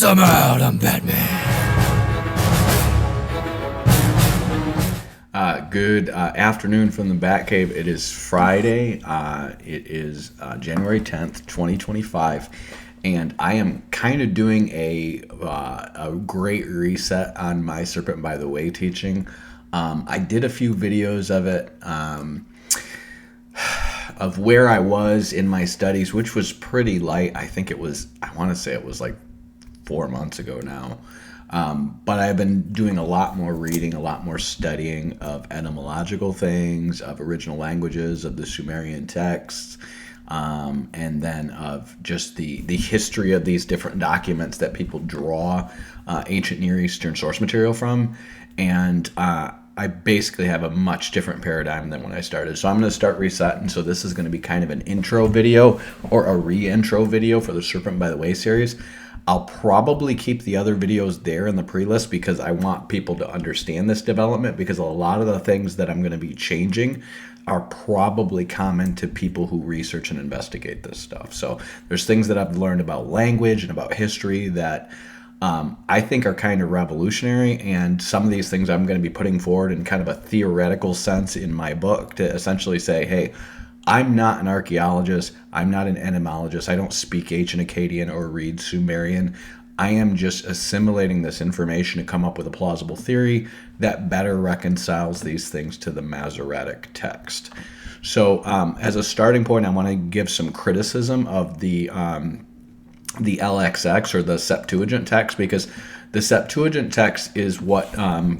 some out, I'm Batman. Good afternoon from the Batcave. It is Friday. It is January 10th, 2025. And I am kind of doing a great reset on my Serpent by the Way teaching. I did a few videos of it, of where I was in my studies, which was pretty light. I want to say it was like 4 months ago now. But I've been doing a lot more reading, a lot more studying of etymological things, of original languages, of the Sumerian texts, and then of just the history of these different documents that people draw ancient Near Eastern source material from. And I basically have a much different paradigm than when I started. So I'm going to start resetting. So this is going to be kind of an intro video or a re-intro video for the Serpent by the Way series. I'll probably keep the other videos there in the pre-list because I want people to understand this development, because a lot of the things that I'm going to be changing are probably common to people who research and investigate this stuff. So there's things that I've learned about language and about history that I think are kind of revolutionary, and some of these things I'm going to be putting forward in kind of a theoretical sense in my book to essentially say, hey, I'm not an archaeologist. I'm not an etymologist. I don't speak ancient Akkadian or read Sumerian. I am just assimilating this information to come up with a plausible theory that better reconciles these things to the Masoretic text. So as a starting point, I want to give some criticism of the LXX, or the Septuagint text, because the Septuagint text is what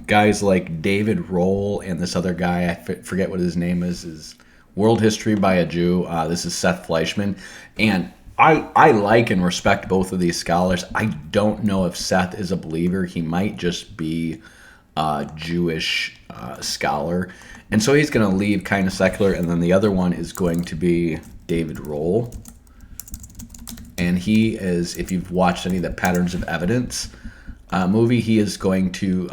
guys like David Roll and this other guy, I forget what his name is World History by a Jew. This is Seth Fleischman. And I like and respect both of these scholars. I don't know if Seth is a believer. He might just be a Jewish scholar. And so he's going to leave kind of secular. And then the other one is going to be David Roll. And he is, if you've watched any of the Patterns of Evidence movie, he is going to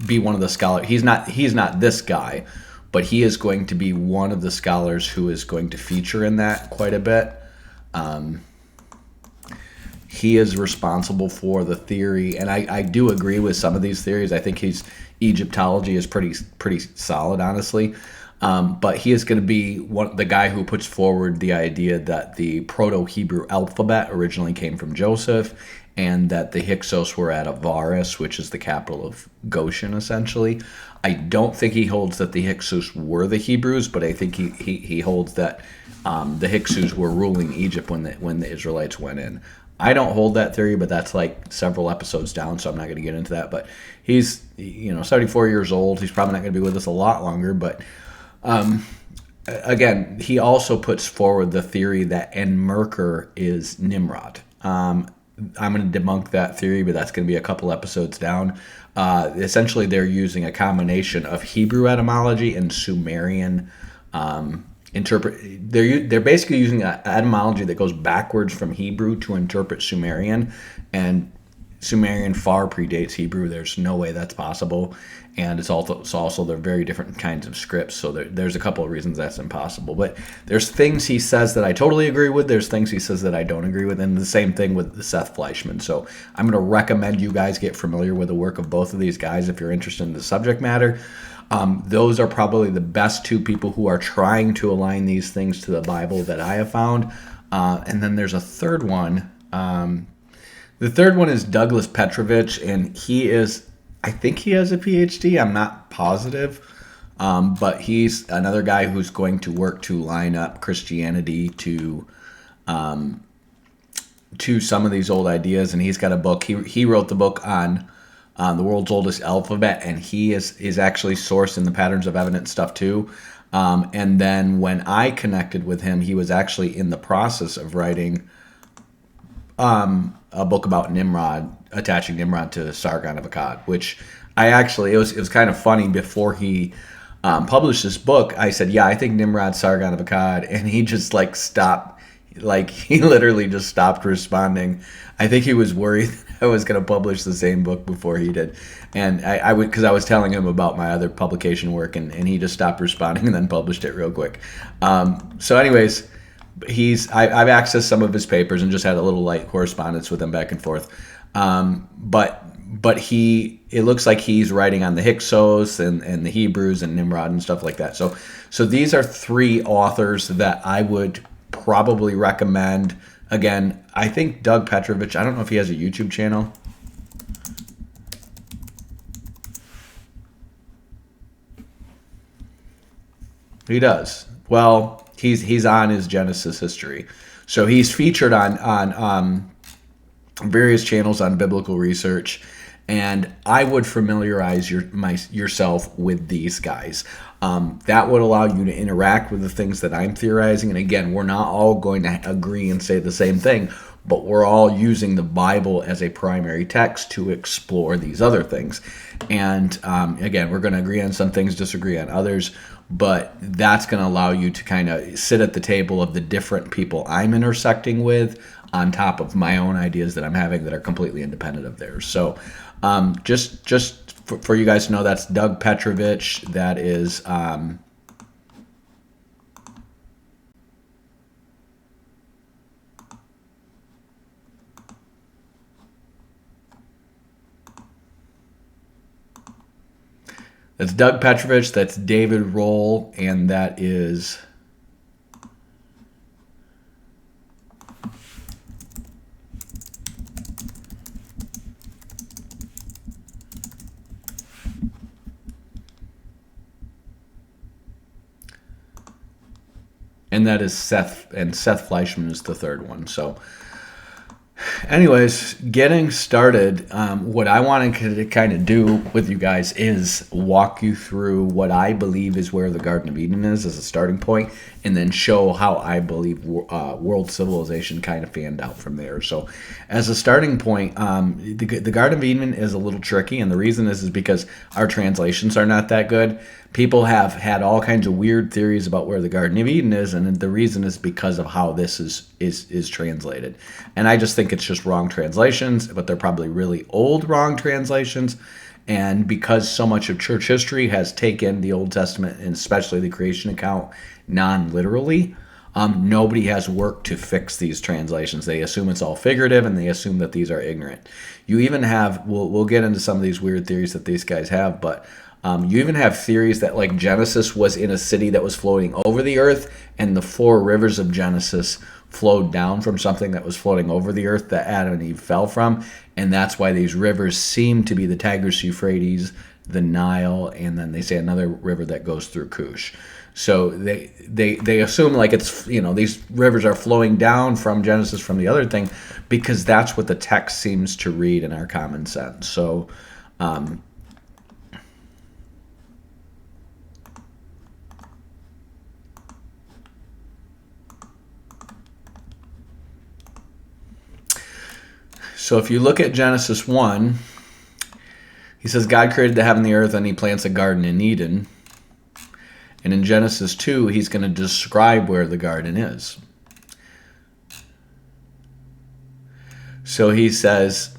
be one of the scholars. He's not this guy, but he is going to be one of the scholars who is going to feature in that quite a bit. He is responsible for the theory, and I do agree with some of these theories. I think his Egyptology is pretty solid, honestly. But he is going to be the guy who puts forward the idea that the Proto-Hebrew alphabet originally came from Joseph, and that the Hyksos were at Avaris, which is the capital of Goshen, essentially. I don't think he holds that the Hyksos were the Hebrews, but I think he holds that the Hyksos were ruling Egypt when the Israelites went in. I don't hold that theory, but that's like several episodes down, so I'm not going to get into that. But he's 74 years old. He's probably not going to be with us a lot longer, but again, he also puts forward the theory that Enmerkar is Nimrod. I'm going to debunk that theory, but that's going to be a couple episodes down. Essentially, they're using a combination of Hebrew etymology and Sumerian They're basically using an etymology that goes backwards from Hebrew to interpret Sumerian, and Sumerian far predates Hebrew. There's no way that's possible, and it's also they're very different kinds of scripts, so there's a couple of reasons that's impossible. But there's things he says that I totally agree with, there's things he says that I don't agree with, and the same thing with the Seth Fleischman. So I'm going to recommend you guys get familiar with the work of both of these guys if you're interested in the subject matter. Those are probably the best two people who are trying to align these things to the Bible that I have found. And then there's a third one. The third one is Douglas Petrovich, and I think he has a PhD. I'm not positive. But he's another guy who's going to work to line up Christianity to some of these old ideas. And he's got a book. He wrote the book on the world's oldest alphabet, and he is actually sourced in the Patterns of Evidence stuff too. And then when I connected with him, he was actually in the process of writing a book about Nimrod, attaching Nimrod to Sargon of Akkad, which it was kind of funny. Before he published this book, I said, yeah, I think Nimrod's Sargon of Akkad, and he just stopped. He literally just stopped responding. I think he was worried I was going to publish the same book before he did. And because I was telling him about my other publication work, and he just stopped responding and then published it real quick. So anyways, I've accessed some of his papers and just had a little light correspondence with him back and forth. But it looks like he's writing on the Hyksos and the Hebrews and Nimrod and stuff like that. So these are three authors that I would probably recommend. Again, I think Doug Petrovich, I don't know if he has a YouTube channel. He does. Well, he's on his Genesis history. So he's featured on various channels on biblical research, and I would familiarize yourself with these guys. That would allow you to interact with the things that I'm theorizing. And again, we're not all going to agree and say the same thing, but we're all using the Bible as a primary text to explore these other things. And again, we're going to agree on some things, disagree on others, but that's going to allow you to kind of sit at the table of the different people I'm intersecting with on top of my own ideas that I'm having that are completely independent of theirs. So just for you guys to know, that's Doug Petrovich. That is that's Doug Petrovich, that's David Roll, and that is Seth, and Seth Fleischman is the third one. So anyways, getting started, what I want to kind of do with you guys is walk you through what I believe is where the Garden of Eden is as a starting point, and then show how I believe world civilization kind of fanned out from there. So as a starting point, the Garden of Eden is a little tricky, and the reason is because our translations are not that good. People have had all kinds of weird theories about where the Garden of Eden is, and the reason is because of how this is translated. And I just think it's just wrong translations, but they're probably really old wrong translations. And because so much of church history has taken the Old Testament, and especially the creation account, non-literally, nobody has worked to fix these translations. They assume it's all figurative, and they assume that these are ignorant. You even have, we'll get into some of these weird theories that these guys have, but you even have theories that like Genesis was in a city that was floating over the earth, and the four rivers of Genesis flowed down from something that was floating over the earth that Adam and Eve fell from, and that's why these rivers seem to be the Tigris, Euphrates, the Nile, and then they say another river that goes through Cush. So they assume like it's, these rivers are flowing down from Genesis from the other thing, because that's what the text seems to read in our common sense. So So if you look at Genesis 1, he says God created the heaven and the earth, and he plants a garden in Eden. And in Genesis 2, he's going to describe where the garden is. So he says,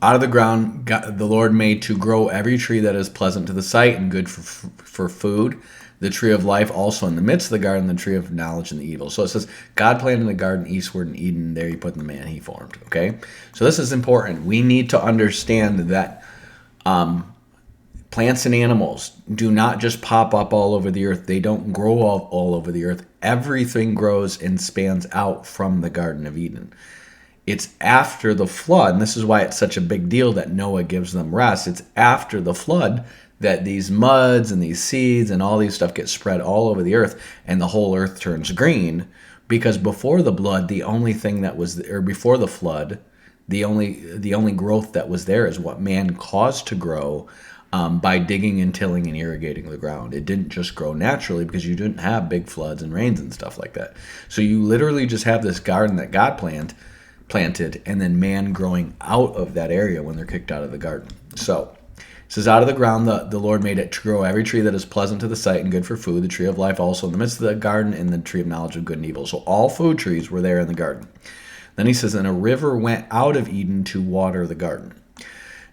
out of the ground God, the Lord made to grow every tree that is pleasant to the sight and good for food. The tree of life also in the midst of the garden, the tree of knowledge and the evil. So it says, God planted a garden eastward in Eden. There he put the man he formed. Okay? So this is important. We need to understand that plants and animals do not just pop up all over the earth. They don't grow all over the earth. Everything grows and spans out from the Garden of Eden. It's after the flood, and this is why it's such a big deal that Noah gives them rest. It's after the flood that these muds and these seeds and all these stuff get spread all over the earth, and the whole earth turns green. Because before the blood, the only thing that was, or before the flood, the only growth that was there is what man caused to grow by digging and tilling and irrigating the ground. It didn't just grow naturally because you didn't have big floods and rains and stuff like that. So you literally just have this garden that God planted, and then man growing out of that area when they're kicked out of the garden. So it says, out of the ground the Lord made it to grow every tree that is pleasant to the sight and good for food, the tree of life also in the midst of the garden, and the tree of knowledge of good and evil. So all food trees were there in the garden. Then he says, and a river went out of Eden to water the garden.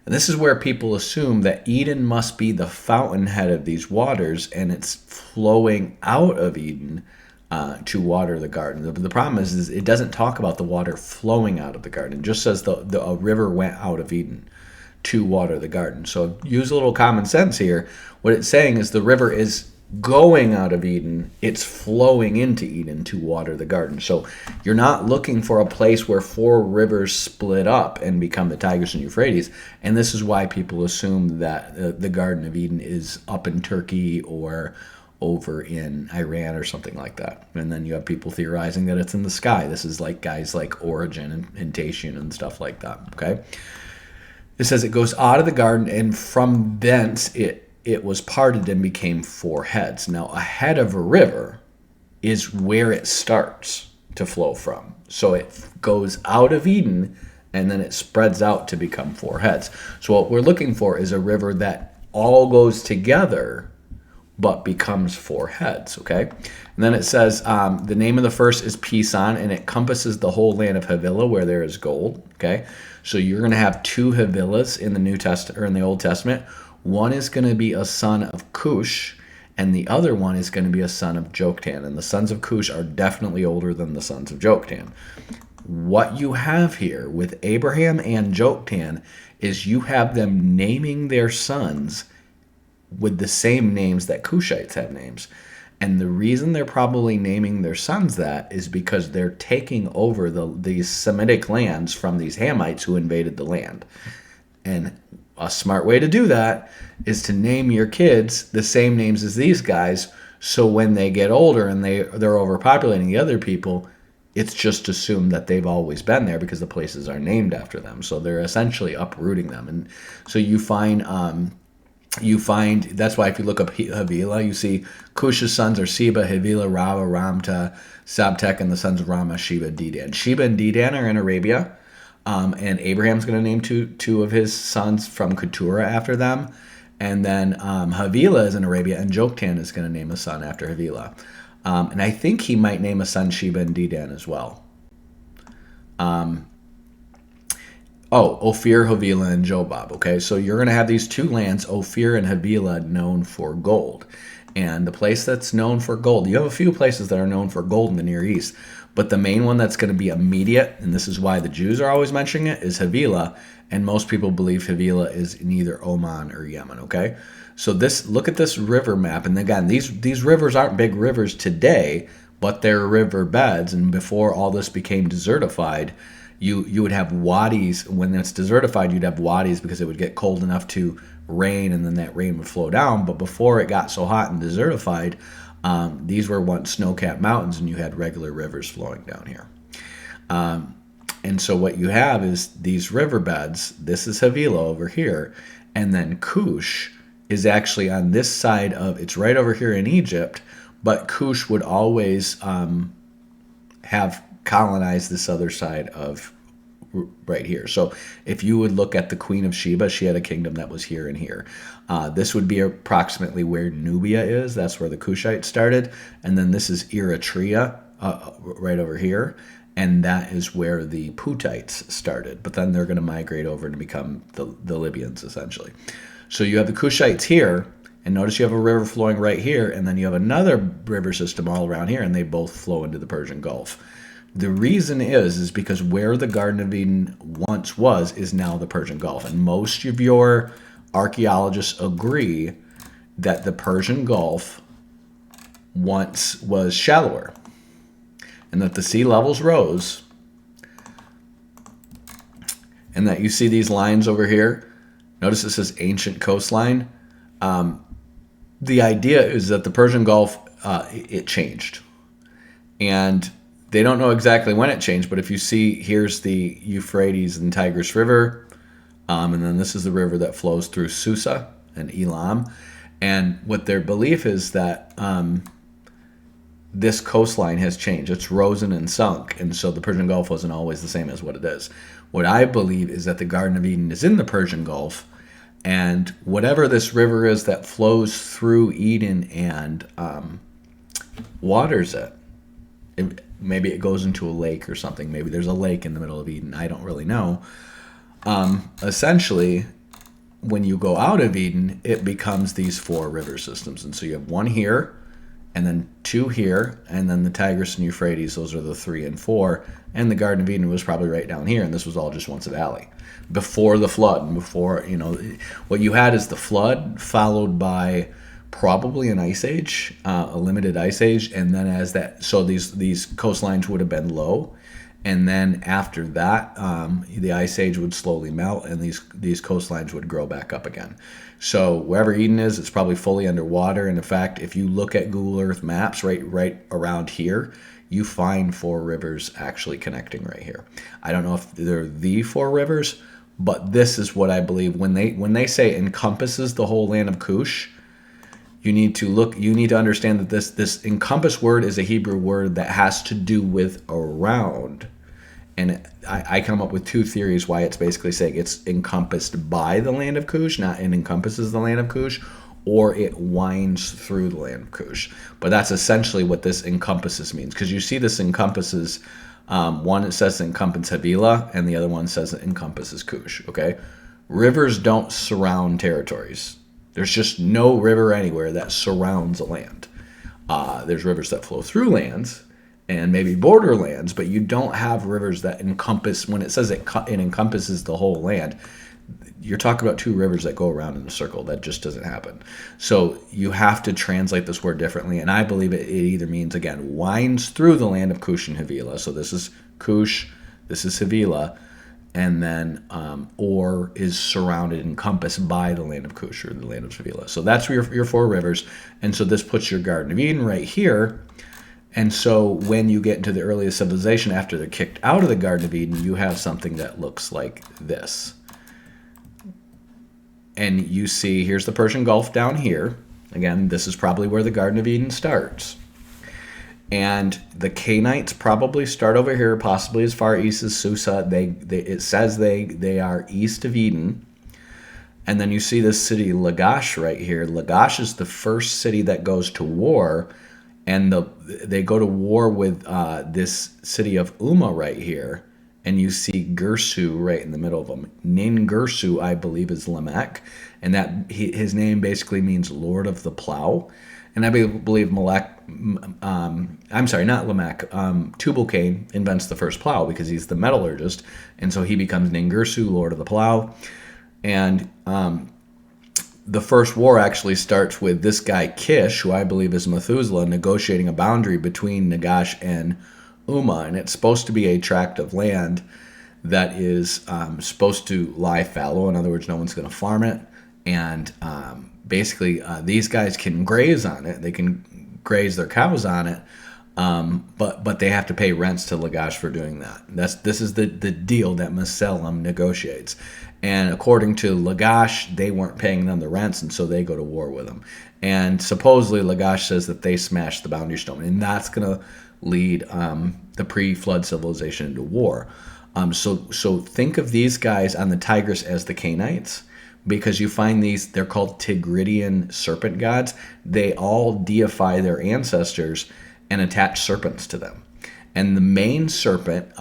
And this is where people assume that Eden must be the fountainhead of these waters, and it's flowing out of Eden to water the garden. The problem is it doesn't talk about the water flowing out of the garden. It just says a river went out of Eden to water the garden. So use a little common sense here. What it's saying is the river is going out of Eden. It's flowing into Eden to water the garden. So you're not looking for a place where 4 rivers split up and become the Tigris and Euphrates. And this is why people assume that the Garden of Eden is up in Turkey or over in Iran or something like that. And then you have people theorizing that it's in the sky. This is like guys like Origen and Tatian and stuff like that. Okay. It says it goes out of the garden, and from thence it was parted and became 4 heads. Now, a head of a river is where it starts to flow from. So it goes out of Eden, and then it spreads out to become 4 heads. So what we're looking for is a river that all goes together but becomes 4 heads, okay? And then it says the name of the first is Pison, and it compasses the whole land of Havilah where there is gold, okay? So you're going to have 2 Havilahs in the New Testament or in the Old Testament. One is going to be a son of Cush, and the other one is going to be a son of Joktan. And the sons of Cush are definitely older than the sons of Joktan. What you have here with Abraham and Joktan is you have them naming their sons with the same names that Cushites have names. And the reason they're probably naming their sons that is because they're taking over these Semitic lands from these Hamites who invaded the land. And a smart way to do that is to name your kids the same names as these guys, so when they get older and they're overpopulating the other people, it's just assumed that they've always been there because the places are named after them. So they're essentially uprooting them. And so you find that's why if you look up Havilah, you see Cush's sons are Seba, Havilah, Rava, Ramta, Sabtek, and the sons of Rama, Sheba, Dedan. Sheba and Dedan are in Arabia. And Abraham's going to name two of his sons from Keturah after them. And then Havilah is in Arabia, and Joktan is going to name a son after Havilah. And I think he might name a son Sheba and Dedan as well. Ophir, Havilah, and Jobab. Okay, so you're going to have these 2 lands, Ophir and Havilah, known for gold. And the place that's known for gold, you have a few places that are known for gold in the Near East, but the main one that's going to be immediate, and this is why the Jews are always mentioning it, is Havilah. And most people believe Havilah is in either Oman or Yemen, okay? So look at this river map. And again, these rivers aren't big rivers today, but they're river beds. And before all this became desertified, you would have wadis. When it's desertified, you'd have wadis because it would get cold enough to rain, and then that rain would flow down. But before it got so hot and desertified, these were once snow-capped mountains, and you had regular rivers flowing down here. And so what you have is these riverbeds. This is Havilah over here, and then Cush is actually on this side of, it's right over here in Egypt, but Cush would always have colonized this other side of right here. So if you would look at the Queen of Sheba, she had a kingdom that was here and here. This would be approximately where Nubia is. That's where the Cushites started. And then this is Eritrea right over here. And that is where the Putites started. But then they're going to migrate over to become the Libyans, essentially. So you have the Cushites here. And notice you have a river flowing right here. And then you have another river system all around here. And they both flow into the Persian Gulf. The reason is because where the Garden of Eden once was is now the Persian Gulf. And most of your archaeologists agree that the Persian Gulf once was shallower and that the sea levels rose, and that you see these lines over here. Notice it says ancient coastline. The idea is that the Persian Gulf, it changed. And they don't know exactly when it changed, but if you see, here's the Euphrates and Tigris River, and then this is the river that flows through Susa and Elam. And what their belief is that this coastline has changed. It's risen and sunk, and so the Persian Gulf wasn't always the same as what it is. What I believe is that the Garden of Eden is in the Persian Gulf, and whatever this river is that flows through Eden and waters it, maybe it goes into a lake or something. Maybe there's a lake in the middle of Eden. I don't really know. Essentially, when you go out of Eden, it becomes these 4 river systems. And so you have one here, and then 2 here, and then the Tigris and Euphrates. Those are the 3 and 4. And the Garden of Eden was probably right down here, and this was all just once a valley before the flood. And before, what you had is the flood followed by probably an ice age, a limited ice age, and then so these coastlines would have been low, and then after that, the ice age would slowly melt, and these coastlines would grow back up again. So wherever Eden is, it's probably fully underwater. And in fact, if you look at Google Earth maps, right around here, you find 4 rivers actually connecting right here. I don't know if they're the 4 rivers, but this is what I believe when they say encompasses the whole land of Cush. You need to understand that this encompass word is a Hebrew word that has to do with around. And I come up with 2 theories why it's basically saying it's encompassed by the land of Cush, not it encompasses the land of Cush, or it winds through the land of Cush. But that's essentially what this encompasses means, because you see this encompasses, one it says encompasses Havilah, and the other one says it encompasses Cush. Okay, rivers don't surround territories. There's just no river anywhere that surrounds a land. There's rivers that flow through lands and maybe borderlands, but you don't have rivers that encompass. When it says it encompasses the whole land, you're talking about 2 rivers that go around in a circle. That just doesn't happen. So you have to translate this word differently, and I believe it either means, again, winds through the land of Cush and Havilah. So this is Cush, this is Havilah, and then or is surrounded, encompassed by the land of Cush or the land of Havilah. So that's your 4 rivers, and so this puts your Garden of Eden right here. And so when you get into the earliest civilization, after they're kicked out of the Garden of Eden, you have something that looks like this. And you see, here's the Persian Gulf down here. Again, this is probably where the Garden of Eden starts. And the Canaanites probably start over here, possibly as far east as Susa. It says they are east of Eden. And then you see this city Lagash right here. Lagash is the first city that goes to war. And they go to war with this city of Umma right here. And you see Gersu right in the middle of them. Nin-Gersu, I believe, is Lamech. And his name basically means Lord of the Plow. And I believe Tubal-Cain invents the first plow because he's the metallurgist. And so he becomes Nin-Gersu, Lord of the Plow. And the first war actually starts with this guy Kish, who I believe is Methuselah, negotiating a boundary between Nagash and Umma. And it's supposed to be a tract of land that is supposed to lie fallow. In other words, no one's going to farm it. And basically, these guys can graze on it. They can graze their cows on it. But they have to pay rents to Lagash for doing that. This is the deal that Meselam negotiates. And according to Lagash, they weren't paying them the rents, and so they go to war with them. And supposedly Lagash says that they smashed the boundary stone, and that's going to lead the pre-flood civilization into war. So think of these guys on the Tigris as the Canaanites, because you find they're called Tigridian serpent gods. They all deify their ancestors and attach serpents to them. And the main serpent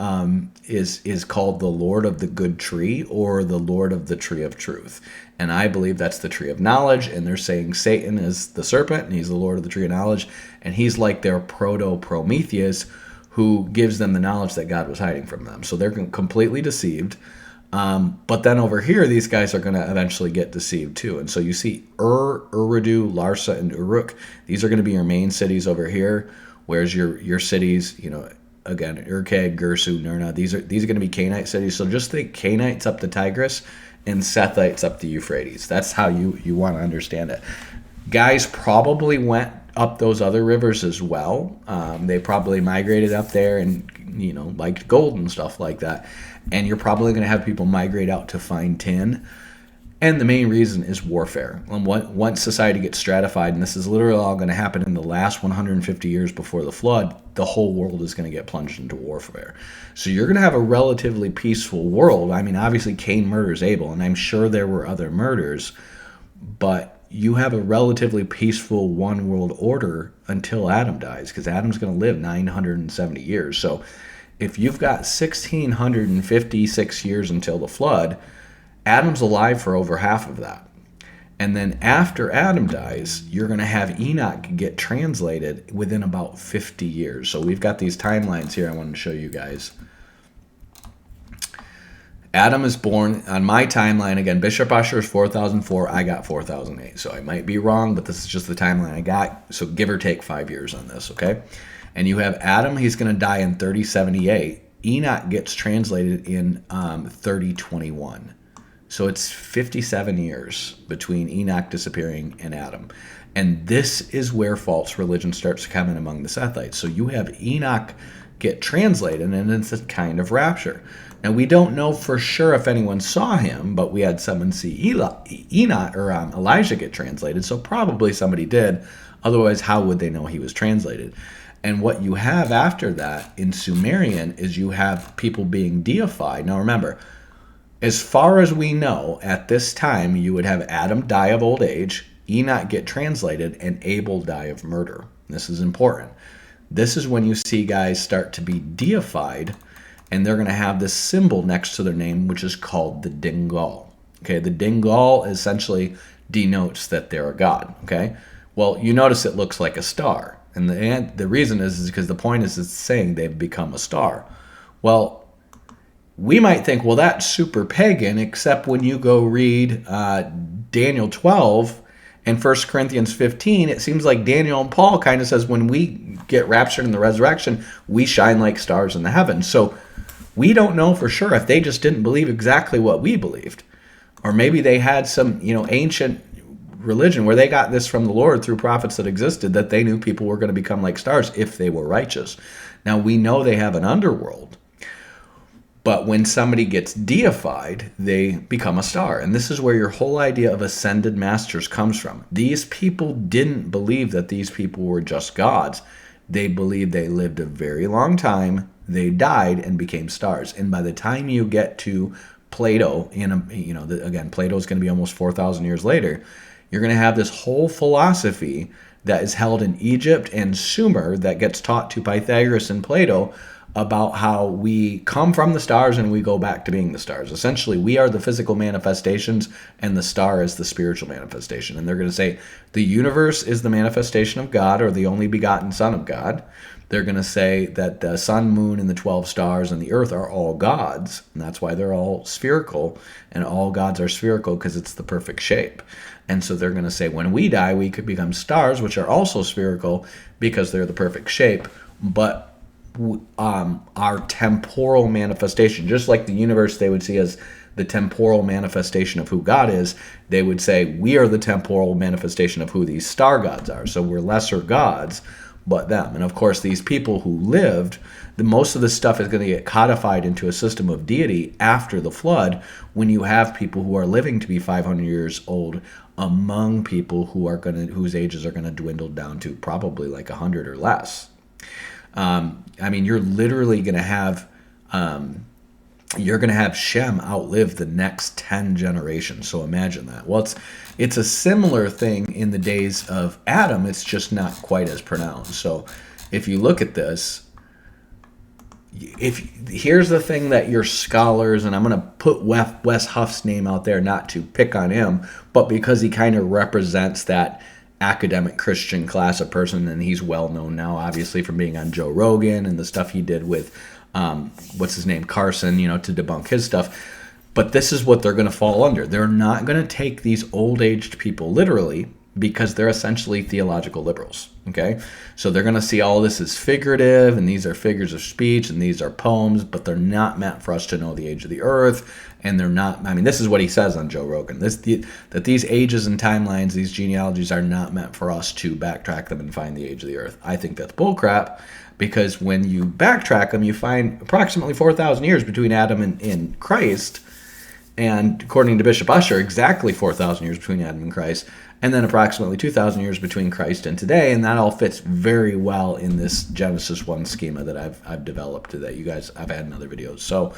is called the Lord of the Good Tree, or the Lord of the Tree of Truth. And I believe that's the Tree of Knowledge, and they're saying Satan is the serpent, and he's the Lord of the Tree of Knowledge, and he's like their proto-Prometheus, who gives them the knowledge that God was hiding from them. So they're completely deceived. But then over here, these guys are going to eventually get deceived too. And so you see Eridu, Larsa, and Uruk. These are going to be your main cities over here, whereas your cities, again, Urkeg, Gersu, Nurna, these are going to be Canaanite cities. So just think Canaanites up the Tigris and Sethites up the Euphrates. That's how you want to understand it. Guys probably went up those other rivers as well. They probably migrated up there and, liked gold and stuff like that. And you're probably going to have people migrate out to find tin. And the main reason is warfare. Once society gets stratified, and this is literally all going to happen in the last 150 years before the flood, the whole world is going to get plunged into warfare. So you're going to have a relatively peaceful world. I mean, obviously Cain murders Abel, and I'm sure there were other murders, but you have a relatively peaceful one world order until Adam dies, because Adam's going to live 970 years. So if you've got 1,656 years until the flood, Adam's alive for over half of that. And then after Adam dies, you're going to have Enoch get translated within about 50 years. So we've got these timelines here I wanted to show you guys. Adam is born on my timeline. Again, Bishop Usher is 4004. I got 4008. So I might be wrong, but this is just the timeline I got. So give or take 5 years on this, okay? And you have Adam. He's going to die in 3078. Enoch gets translated in 3021. So it's 57 years between Enoch disappearing and Adam. And this is where false religion starts to come in among the Sethites. So you have Enoch get translated, and it's a kind of rapture. Now, we don't know for sure if anyone saw him, but we had someone see Enoch or Elijah get translated, so probably somebody did. Otherwise, how would they know he was translated? And what you have after that in Sumerian is you have people being deified. Now, remember, as far as we know, at this time, you would have Adam die of old age, Enoch get translated, and Abel die of murder. This is important. This is when you see guys start to be deified, and they're going to have this symbol next to their name, which is called the Dingal. Okay, the Dingal essentially denotes that they're a god. Okay, well, you notice it looks like a star, and the reason is because the point is it's saying they've become a star. Well, we might think, well, that's super pagan, except when you go read Daniel 12 and 1 Corinthians 15, it seems like Daniel and Paul kind of says when we get raptured in the resurrection, we shine like stars in the heavens. So we don't know for sure if they just didn't believe exactly what we believed. Or maybe they had some, ancient religion where they got this from the Lord through prophets that existed, that they knew people were going to become like stars if they were righteous. Now, we know they have an underworld. But when somebody gets deified, they become a star. And this is where your whole idea of ascended masters comes from. These people didn't believe that these people were just gods. They believed they lived a very long time, they died, and became stars. And by the time you get to Plato, again, Plato is going to be almost 4,000 years later, you're going to have this whole philosophy that is held in Egypt and Sumer that gets taught to Pythagoras and Plato about how we come from the stars and we go back to being the stars. Essentially, we are the physical manifestations and the star is the spiritual manifestation. And they're going to say the universe is the manifestation of God, or the only begotten Son of God. They're going to say that the sun, moon, and the 12 stars and the earth are all gods. And that's why they're all spherical. And all gods are spherical because it's the perfect shape. And so they're going to say when we die, we could become stars, which are also spherical because they're the perfect shape. But our temporal manifestation, just like the universe they would see as the temporal manifestation of who God is, they would say we are the temporal manifestation of who these star gods are. So we're lesser gods, but them. And of course, these people who lived, most of this stuff is going to get codified into a system of deity after the flood, when you have people who are living to be 500 years old among people whose ages are going to dwindle down to probably like 100 or less. You're literally going to have Shem outlive the next 10 generations. So imagine that. Well, it's a similar thing in the days of Adam. It's just not quite as pronounced. So if you look at this, here's the thing that your scholars, and I'm going to put Wes Huff's name out there not to pick on him, but because he kind of represents that academic Christian class of person, and he's well known now, obviously, from being on Joe Rogan and the stuff he did with Carson, to debunk his stuff. But this is what they're going to fall under. They're not going to take these old-aged people literally because they're essentially theological liberals. Okay, so they're going to see all this as figurative, and these are figures of speech, and these are poems, but they're not meant for us to know the age of the earth. And they're not, this is what he says on Joe Rogan, that these ages and timelines, these genealogies are not meant for us to backtrack them and find the age of the earth. I think that's bullcrap, because when you backtrack them, you find approximately 4,000 years between Adam and Christ. And according to Bishop Usher, exactly 4,000 years between Adam and Christ. And then approximately 2,000 years between Christ and today. And that all fits very well in this Genesis 1 schema that I've developed that you guys, I've had in other videos. So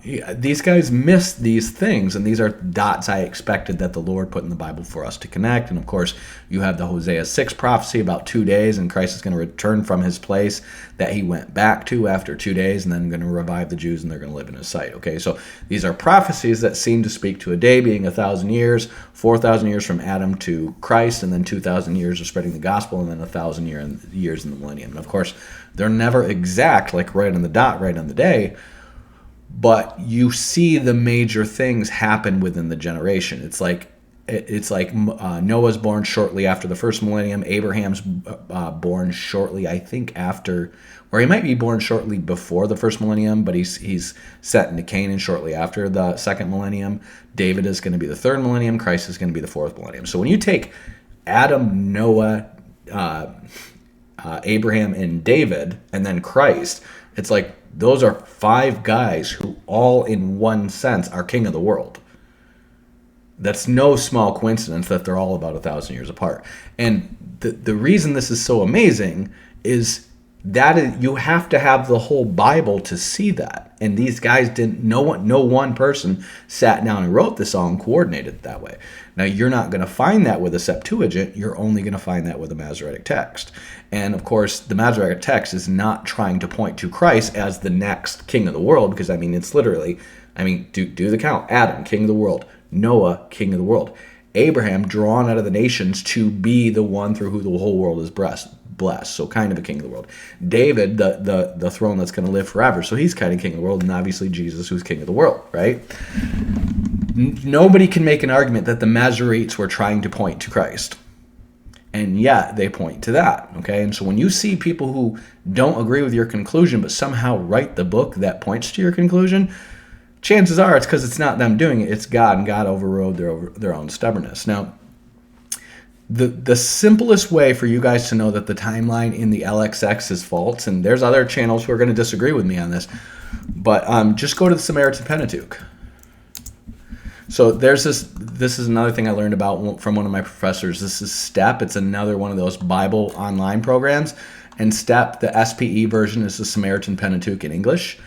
These guys missed these things, and these are dots I expected that the Lord put in the Bible for us to connect. And of course, you have the Hosea 6 prophecy about 2 days, and Christ is going to return from his place that he went back to after 2 days, and then going to revive the Jews, and they're going to live in his sight. Okay, so these are prophecies that seem to speak to a day being 1,000 years, 4,000 years from Adam to Christ, and then 2,000 years of spreading the gospel, and then 1,000 years in the millennium. And of course, they're never exact, like right on the dot, right on the day. But you see the major things happen within the generation. It's like Noah's born shortly after the first millennium. Abraham's born shortly, I think, after, or he might be born shortly before the first millennium, but he's set into Canaan shortly after the second millennium. David is going to be the third millennium. Christ is going to be the fourth millennium. So when you take Adam, Noah, Abraham, and David, and then Christ, it's like those are 5 guys who all in one sense are king of the world. That's no small coincidence that they're all about 1,000 years apart. And the reason this is so amazing is that you have to have the whole Bible to see that. And these guys didn't. No one person sat down and wrote this all and coordinated it that way. Now, you're not going to find that with a Septuagint. You're only going to find that with a Masoretic text. And of course, the Masoretic text is not trying to point to Christ as the next king of the world, because I mean, it's literally, do the count. Adam, king of the world. Noah, king of the world. Abraham, drawn out of the nations to be the one through who the whole world is blessed. So kind of a king of the world. David, the throne that's going to live forever. So he's kind of king of the world. And obviously Jesus, who's king of the world, right? Nobody can make an argument that the Masoretes were trying to point to Christ. And yet they point to that, okay? And so when you see people who don't agree with your conclusion but somehow write the book that points to your conclusion, chances are it's because it's not them doing it. It's God, and God overrode their own stubbornness. Now, the simplest way for you guys to know that the timeline in the LXX is false, and there's other channels who are going to disagree with me on this, but just go to the Samaritan Pentateuch. So this is another thing I learned about from one of my professors. This is STEP. It's another one of those Bible online programs. And STEP, the SPE version, is the Samaritan Pentateuch in English.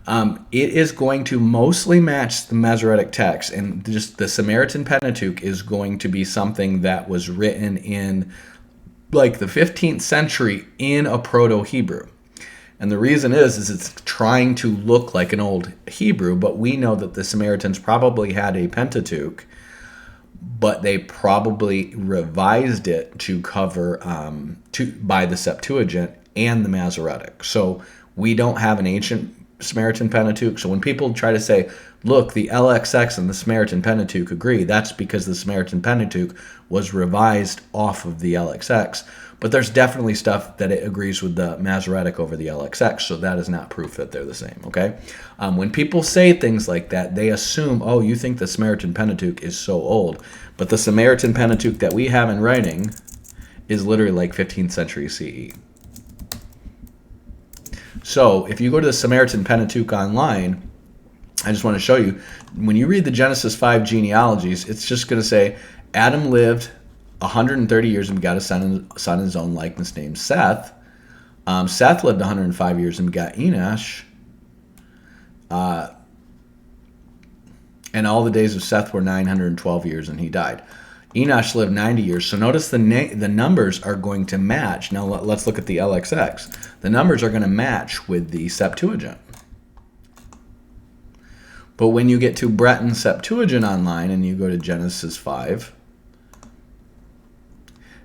It is going to mostly match the Masoretic text, and just the Samaritan Pentateuch is going to be something that was written in like the 15th century in a Proto-Hebrew. And the reason is it's trying to look like an old Hebrew, but we know that the Samaritans probably had a Pentateuch, but they probably revised it to cover by the Septuagint and the Masoretic. So we don't have an ancient Samaritan Pentateuch. So when people try to say, look, the LXX and the Samaritan Pentateuch agree, that's because the Samaritan Pentateuch was revised off of the LXX. But there's definitely stuff that it agrees with the Masoretic over the LXX, so that is not proof that they're the same, okay? When people say things like that, they assume, oh, you think the Samaritan Pentateuch is so old. But the Samaritan Pentateuch that we have in writing is literally like 15th century CE. So if you go to the Samaritan Pentateuch online, I just want to show you, when you read the Genesis 5 genealogies, it's just going to say Adam lived 130 years and begot a son in his own likeness named Seth. Seth lived 105 years and begot Enosh. And all the days of Seth were 912 years and he died. Enosh lived 90 years. So notice the numbers are going to match. Now let's look at the LXX. The numbers are going to match with the Septuagint. But when you get to Breton Septuagint online and you go to Genesis 5,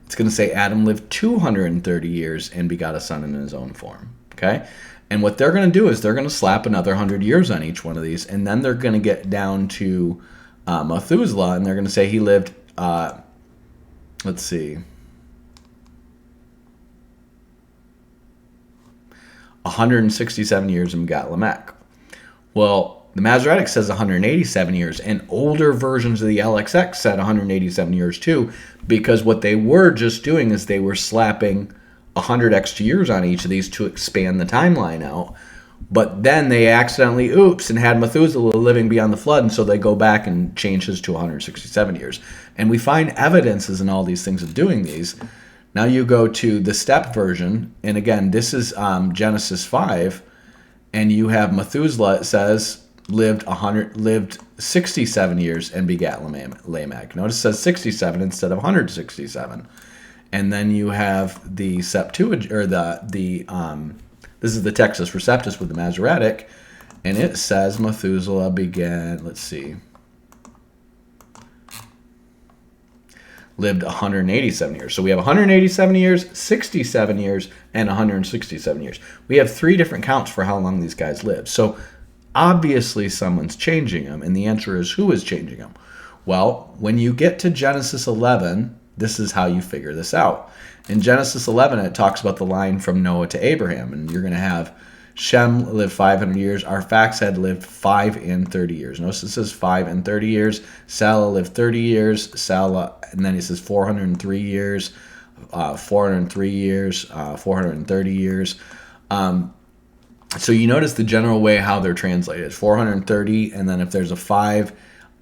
it's going to say Adam lived 230 years and begot a son in his own form. Okay? And what they're going to do is they're going to slap another 100 years on each one of these, and then they're going to get down to Methuselah, and they're going to say he lived, let's see, 167 years and begot Lamech. Well, the Masoretic says 187 years, and older versions of the LXX said 187 years too, because what they were just doing is they were slapping 100 extra years on each of these to expand the timeline out. But then they accidentally, and had Methuselah living beyond the flood, and so they go back and change his to 167 years. And we find evidences in all these things of doing these. Now you go to the step version, and again, this is Genesis 5, and you have Methuselah, it says, lived 67 years and begat Lamech. Notice it says 67 instead of 167. And then you have the Septuagint, or this is the Textus Receptus with the Masoretic, and it says Methuselah began, let's see, lived 187 years. So we have 187 years, 67 years, and 167 years. We have 3 different counts for how long these guys lived. So obviously someone's changing them, and the answer is, who is changing them? Well, when you get to Genesis 11, this is how you figure this out. In Genesis 11, it talks about the line from Noah to Abraham, and you're going to have Shem lived 500 years. Arphaxad lived 5 and 30 years. Notice it says 5 and 30 years. Salah lived 30 years. And then he says 403 years, 403 years, 430 years. So you notice the general way how they're translated. 430, and then if there's a 5,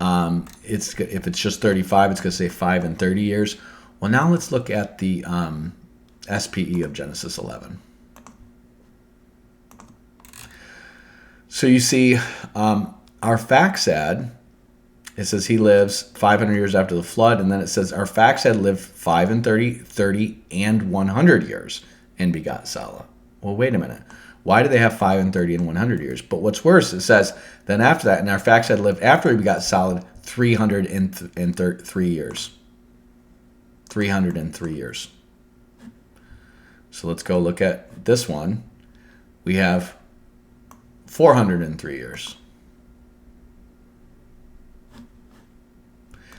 if it's just 35, it's going to say 5 and 30 years. Well, now let's look at the SPE of Genesis 11. So you see, Arphaxad, it says he lives 500 years after the flood, and then it says Arphaxad lived 5 and 30, 30 and 100 years and begot Salah. Well, wait a minute. Why do they have 5 and 30 and 100 years? But what's worse, it says, then after that, and Arphaxad lived after he begot Salah 303 years. 303 years. So let's go look at this one. We have 403 years.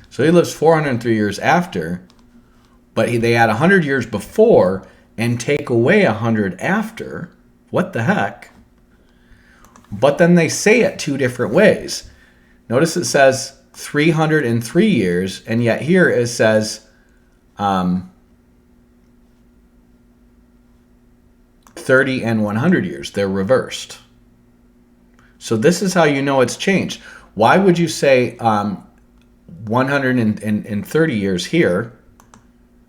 So he lives 403 years after, but they add 100 years before and take away 100 after. What the heck? But then they say it 2 different ways. Notice it says 303 years, and yet here it says 30 and 100 years. They're reversed. So this is how you know it's changed. Why would you say 130 years here,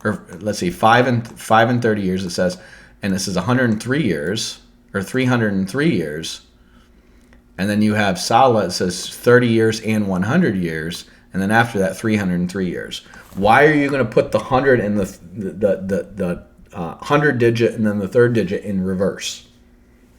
or let's see, 5 and 30 years it says, and this is 103 years, or 303 years, and then you have Salah, it says 30 years and 100 years, and then after that 303 years. Why are you going to put the 100 and the 100 digit and then the third digit in reverse?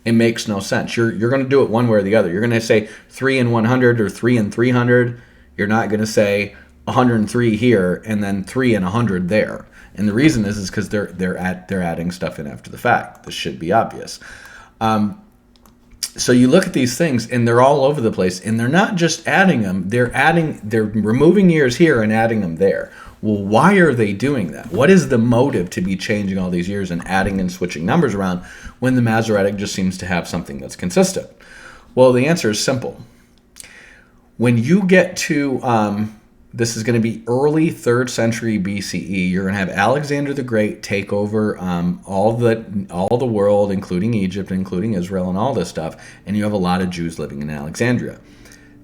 It makes no sense. You're going to do it one way or the other. You're going to say 3 and 100 or 3 and 300. You're not going to say 103 here and then 3 and 100 there. And the reason is because they're adding stuff in after the fact. This should be obvious. So you look at these things and they're all over the place, and they're not just adding them. They're removing years here and adding them there. Well, why are they doing that? What is the motive to be changing all these years and adding and switching numbers around when the Masoretic just seems to have something that's consistent? Well, the answer is simple. When you get to, this is going to be early 3rd century BCE, you're going to have Alexander the Great take over all the world, including Egypt, including Israel, and all this stuff, and you have a lot of Jews living in Alexandria.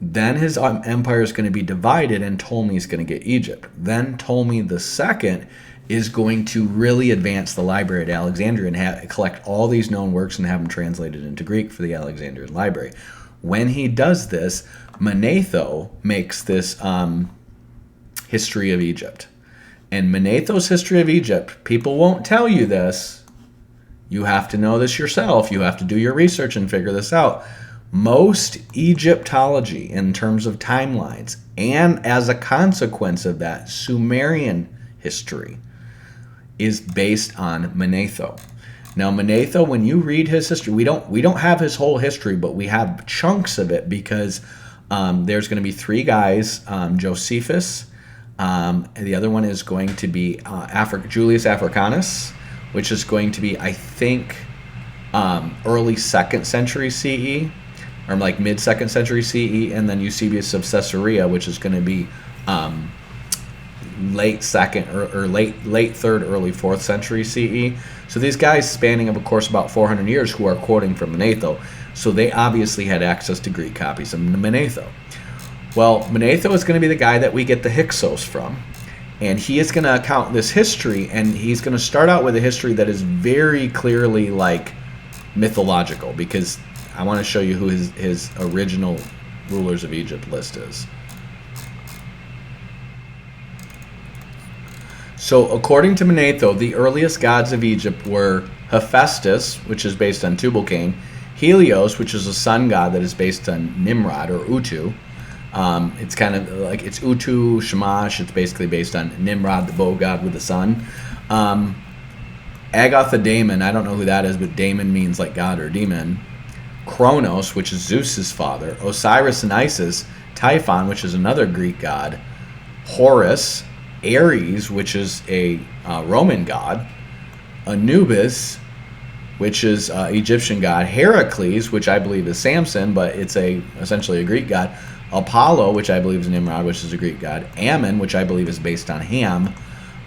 Then his empire is going to be divided, and Ptolemy is going to get Egypt. Then Ptolemy II is going to really advance the library at Alexandria and collect all these known works and have them translated into Greek for the Alexandrian library. When he does this, Manetho makes this history of Egypt. And Manetho's history of Egypt, people won't tell you this. You have to know this yourself. You have to do your research and figure this out. Most Egyptology, in terms of timelines, and as a consequence of that, Sumerian history, is based on Manetho. Now, Manetho, when you read his history, we don't have his whole history, but we have chunks of it because there's going to be 3 guys, Josephus, and the other one is going to be Julius Africanus, which is going to be, I think, early 2nd century CE, or like mid-2nd century CE, and then Eusebius of Caesarea, which is going to be late 2nd or late 3rd, early 4th century CE. So these guys spanning, of course, about 400 years who are quoting from Manetho. So they obviously had access to Greek copies of Manetho. Well, Manetho is going to be the guy that we get the Hyksos from. And he is going to account this history, and he's going to start out with a history that is very clearly like mythological, because I want to show you who his original rulers of Egypt list is. So according to Manetho, the earliest gods of Egypt were Hephaestus, which is based on Tubal-Cain, Helios, which is a sun god that is based on Nimrod or Utu. It's kind of like it's Utu, Shamash. It's basically based on Nimrod, the bow god with the sun. Agatha-daemon, I don't know who that is, but daemon means like god or demon. Kronos, which is Zeus's father. Osiris and Isis. Typhon, which is another Greek god. Horus. Ares, which is a Roman god. Anubis, which is Egyptian god. Heracles, which I believe is Samson, but it's essentially a Greek god. Apollo, which I believe is Nimrod, which is a Greek god. Ammon, which I believe is based on Ham.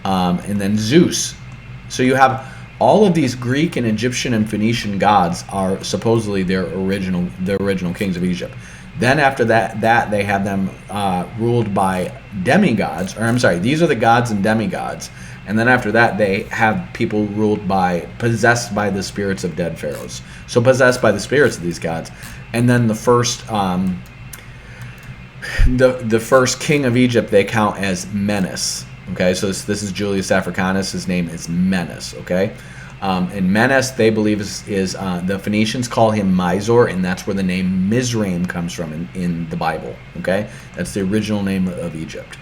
And then Zeus. So you have all of these Greek and Egyptian and Phoenician gods are supposedly the original kings of Egypt. Then after that they have them ruled by demigods, or I'm sorry, these are the gods and demigods. And then after that they have people possessed by the spirits of dead pharaohs. So possessed by the spirits of these gods. And then the first king of Egypt they count as Menes. Okay, so this is Julius Africanus. His name is Menes. Okay, and Menes they believe is the Phoenicians call him Misor, and that's where the name Mizraim comes from in the Bible. Okay, that's the original name of Egypt.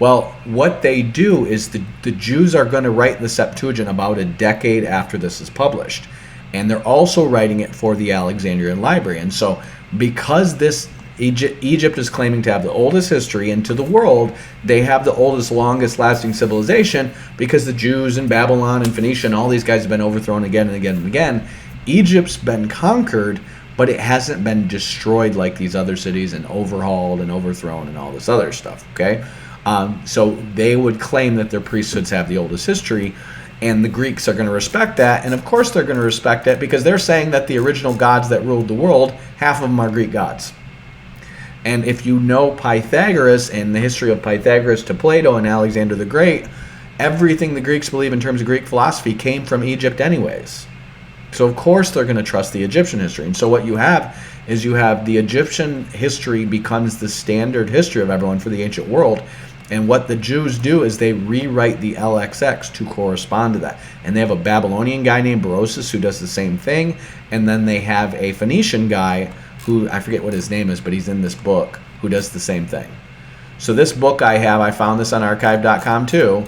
Well, what they do is the Jews are going to write the Septuagint about a decade after this is published, and they're also writing it for the Alexandrian Library. And so because this Egypt is claiming to have the oldest history, and to the world they have the oldest, longest lasting civilization, because the Jews and Babylon and Phoenicia and all these guys have been overthrown again and again and again. Egypt's been conquered, but it hasn't been destroyed like these other cities and overhauled and overthrown and all this other stuff. Okay, so they would claim that their priesthoods have the oldest history, and the Greeks are going to respect that. And of course they're going to respect it, because they're saying that the original gods that ruled the world, half of them are Greek gods. And if you know Pythagoras and the history of Pythagoras to Plato and Alexander the Great, everything the Greeks believe in terms of Greek philosophy came from Egypt anyways. So of course they're going to trust the Egyptian history. And so what you have is the Egyptian history becomes the standard history of everyone for the ancient world. And what the Jews do is they rewrite the LXX to correspond to that. And they have a Babylonian guy named Berosus who does the same thing. And then they have a Phoenician guy who, I forget what his name is, but he's in this book, who does the same thing. So this book I found this on archive.com too.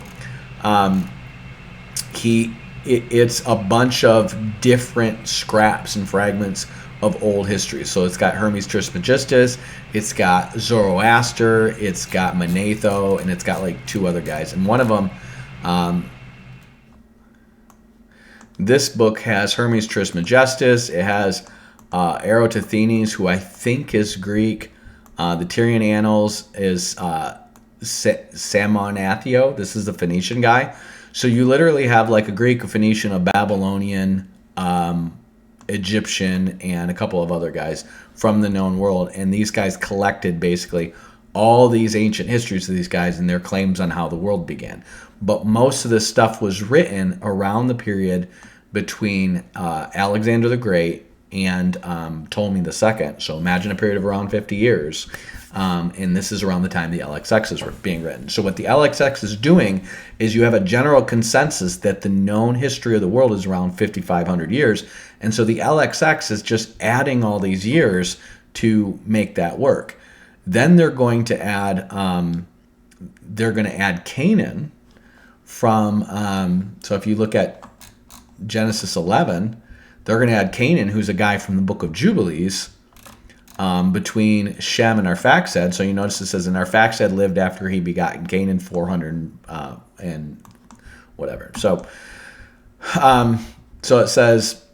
It's a bunch of different scraps and fragments of old history. So it's got Hermes Trismegistus, it's got Zoroaster, it's got Manetho, and it's got like two other guys. And one of them, this book has Hermes Trismegistus, it has Eratosthenes, who I think is Greek. The Tyrian Annals is Samonathio. This is the Phoenician guy. So you literally have like a Greek, a Phoenician, a Babylonian, Egyptian, and a couple of other guys from the known world. And these guys collected basically all these ancient histories of these guys and their claims on how the world began. But most of this stuff was written around the period between Alexander the Great and Ptolemy II. So imagine a period of around 50 years. And this is around the time the LXX is being written. So what the LXX is doing is you have a general consensus that the known history of the world is around 5,500 years. And so the LXX is just adding all these years to make that work. Then they're going to add Canaan from, so if you look at Genesis 11, they're going to add Canaan, who's a guy from the book of Jubilees, between Shem and Arphaxad. So you notice it says, and Arphaxad lived after he begot Canaan 400 and whatever. So it says,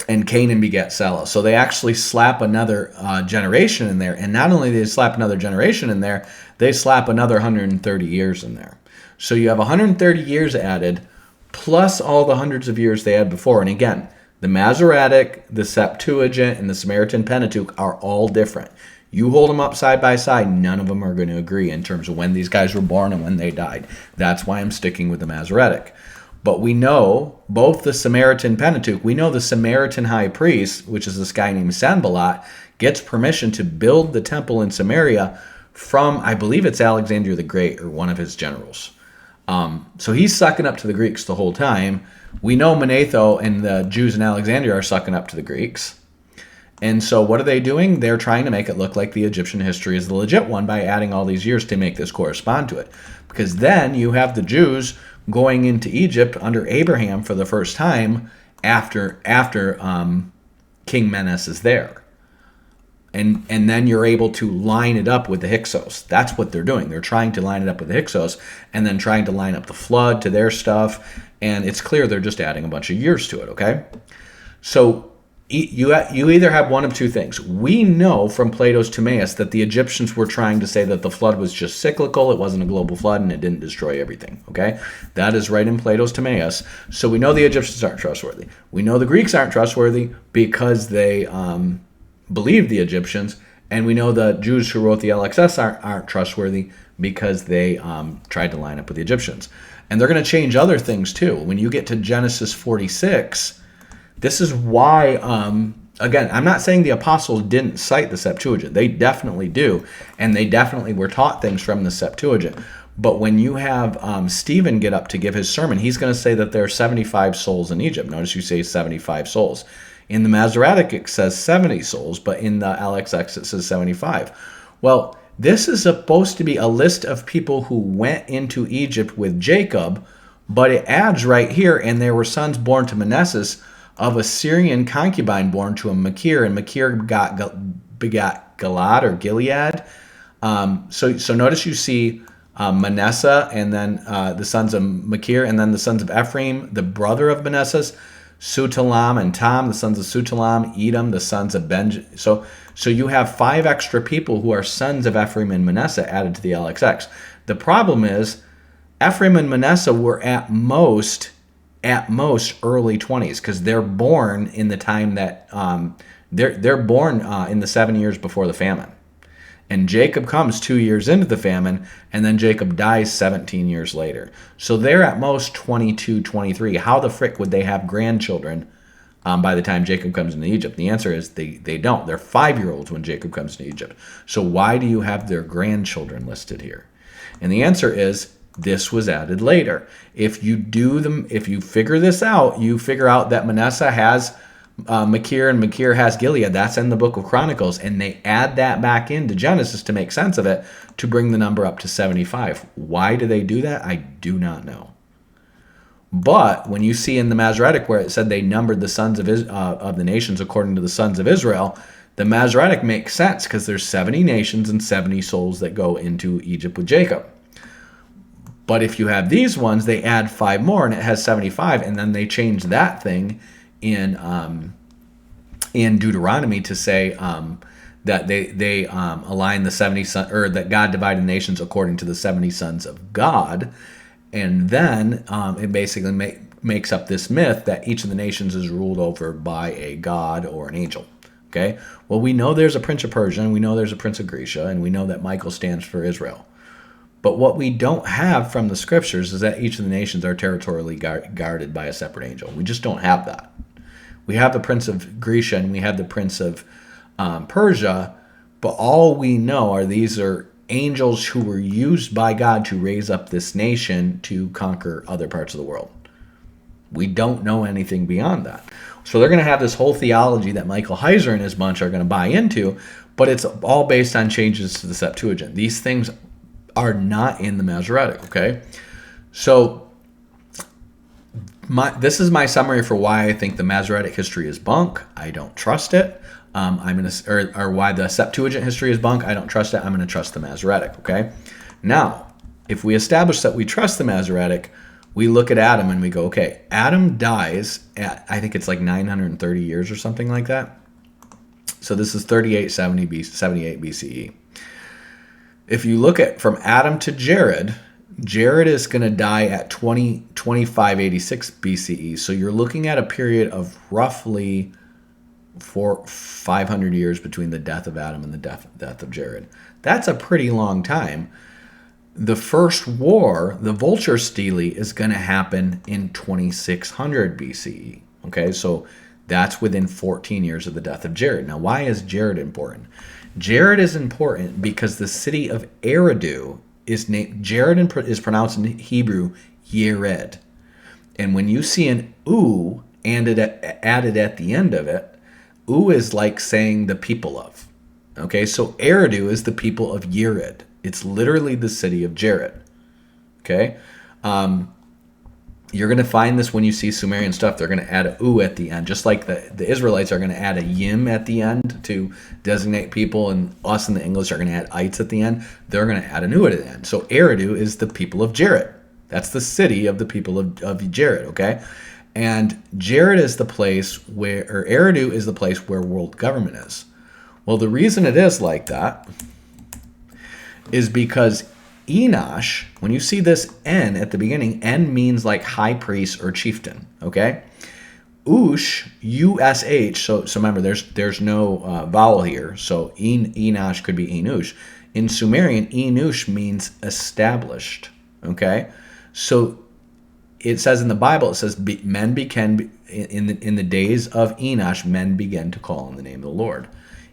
and Canaan begat Salah. So they actually slap another generation in there. And not only do they slap another generation in there, they slap another 130 years in there. So you have 130 years added, plus all the hundreds of years they had before. And again, the Masoretic, the Septuagint, and the Samaritan Pentateuch are all different. You hold them up side by side, none of them are going to agree in terms of when these guys were born and when they died. That's why I'm sticking with the Masoretic. But we know both the Samaritan Pentateuch, we know the Samaritan high priest, which is this guy named Sanballat, gets permission to build the temple in Samaria from, I believe it's Alexander the Great or one of his generals. So he's sucking up to the Greeks the whole time. We know Manetho and the Jews in Alexandria are sucking up to the Greeks. And so what are they doing? They're trying to make it look like the Egyptian history is the legit one by adding all these years to make this correspond to it. Because then you have the Jews going into Egypt under Abraham for the first time after King Menes is there. And then you're able to line it up with the Hyksos. That's what they're doing. They're trying to line it up with the Hyksos and then trying to line up the flood to their stuff. And it's clear they're just adding a bunch of years to it, okay? So you either have one of two things. We know from Plato's Timaeus that the Egyptians were trying to say that the flood was just cyclical, it wasn't a global flood, and it didn't destroy everything, okay? That is right in Plato's Timaeus. So we know the Egyptians aren't trustworthy. We know the Greeks aren't trustworthy because they believed the Egyptians, and we know the Jews who wrote the LXS aren't trustworthy because they tried to line up with the Egyptians. And they're going to change other things too. When you get to Genesis 46, this is why, again, I'm not saying the apostles didn't cite the Septuagint. They definitely do, and they definitely were taught things from the Septuagint. But when you have Stephen get up to give his sermon, he's going to say that there are 75 souls in Egypt. Notice you say 75 souls. In the Masoretic, it says 70 souls, but in the LXX, it says 75. Well, this is supposed to be a list of people who went into Egypt with Jacob, but it adds right here, and there were sons born to Manasseh of a Syrian concubine born to a Machir, and Machir begat Gilad or Gilead. So notice you see Manasseh, and then the sons of Machir, and then the sons of Ephraim, the brother of Manasseh, Sutalam and Tom, the sons of Sutalam, Edom, the sons of Benjamin. So you have 5 extra people who are sons of Ephraim and Manasseh added to the LXX. The problem is Ephraim and Manasseh were at most early 20s because they're born in the time that they're born in the 7 years before the famine. And Jacob comes 2 years into the famine, and then Jacob dies 17 years later. So they're at most 22, 23. How the frick would they have grandchildren by the time Jacob comes into Egypt? The answer is they don't. They're 5-year-olds when Jacob comes to Egypt. So why do you have their grandchildren listed here? And the answer is this was added later. If you figure this out, you figure out that Manasseh has Machir and Machir has Gilead. That's in the book of Chronicles, and they add that back into Genesis to make sense of it to bring the number up to 75. Why do they do that? I do not know. But when you see in the Masoretic where it said they numbered the sons of the nations according to the sons of Israel, the Masoretic makes sense because there's 70 nations and 70 souls that go into Egypt with Jacob. But if you have these ones, they add 5 more and it has 75, and then they change that thing in Deuteronomy to say that they align the 70 sons, or that God divided nations according to the 70 sons of God, and then it basically makes up this myth that each of the nations is ruled over by a god or an angel. Okay, well, we know there's a prince of Persia, and we know there's a prince of Grecia, and we know that Michael stands for Israel. But what we don't have from the scriptures is that each of the nations are territorially guarded by a separate angel. We just don't have that. We have the prince of Grecia and we have the prince of Persia, but all we know are these are angels who were used by God to raise up this nation to conquer other parts of the world. We don't know anything beyond that. So they're going to have this whole theology that Michael Heiser and his bunch are going to buy into, but it's all based on changes to the Septuagint. These things are not in the Masoretic, okay? So this is my summary for why I think the Masoretic history is bunk. I don't trust it. Or why the Septuagint history is bunk. I don't trust it. I'm going to trust the Masoretic, okay? Now, if we establish that we trust the Masoretic, we look at Adam and we go, okay, Adam dies at, I think it's like 930 years or something like that. So this is 78 BCE. If you look at from Adam to Jared is going to die at 2586 BCE. So you're looking at a period of roughly 500 years between the death of Adam and the death of Jared. That's a pretty long time. The first war, the vulture stele, is going to happen in 2600 BCE. Okay, so That's within 14 years of the death of Jared. Now, why is Jared important? Jared is important because the city of Eridu is named, Jared is pronounced in Hebrew, Yered. And when you see an U added at the end of it, U is like saying the people of. Okay, so Eridu is the people of Yered. It's literally the city of Jared. Okay, you're going to find this when you see Sumerian stuff. They're going to add a U at the end, just like the Israelites are going to add a yim at the end to designate people, and us in the English are going to add ites at the end. They're going to add an U at the end. So Eridu is the people of Jared. That's the city of the people of Jared, okay? And Jared is the place where, or Eridu is the place where world government is. Well, the reason it is like that is because Enosh, when you see this N at the beginning, N means like high priest or chieftain, okay? Ush, U-S-H, so remember, there's no vowel here, so Enosh could be Enush. In Sumerian, Enush means established, okay? So it says in the Bible, it says men began, in the days of Enosh, men began to call on the name of the Lord.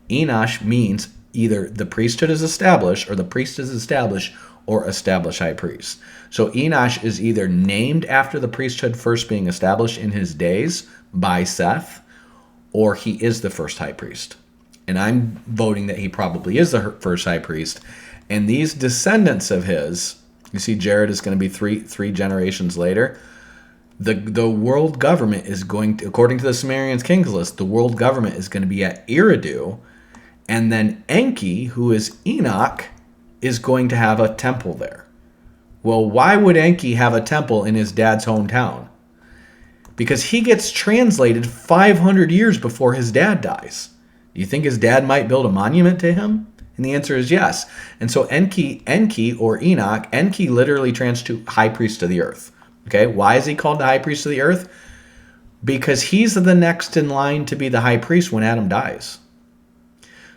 Enosh means either the priesthood is established, or the priest is established, or established high priest. So Enosh is either named after the priesthood first being established in his days by Seth, or he is the first high priest. And I'm voting that he probably is the first high priest. And these descendants of his, you see Jared is going to be three generations later. The world government is going to, according to the Sumerian Kings list, the world government is going to be at Eridu. And then Enki, who is Enoch, is going to have a temple there. Well, why would Enki have a temple in his dad's hometown? Because he gets translated 500 years before his dad dies. Do you think his dad might build a monument to him? And the answer is yes. And so Enki or Enoch, Enki literally translates to high priest of the earth. Okay, why is he called the high priest of the earth? Because he's the next in line to be the high priest when Adam dies.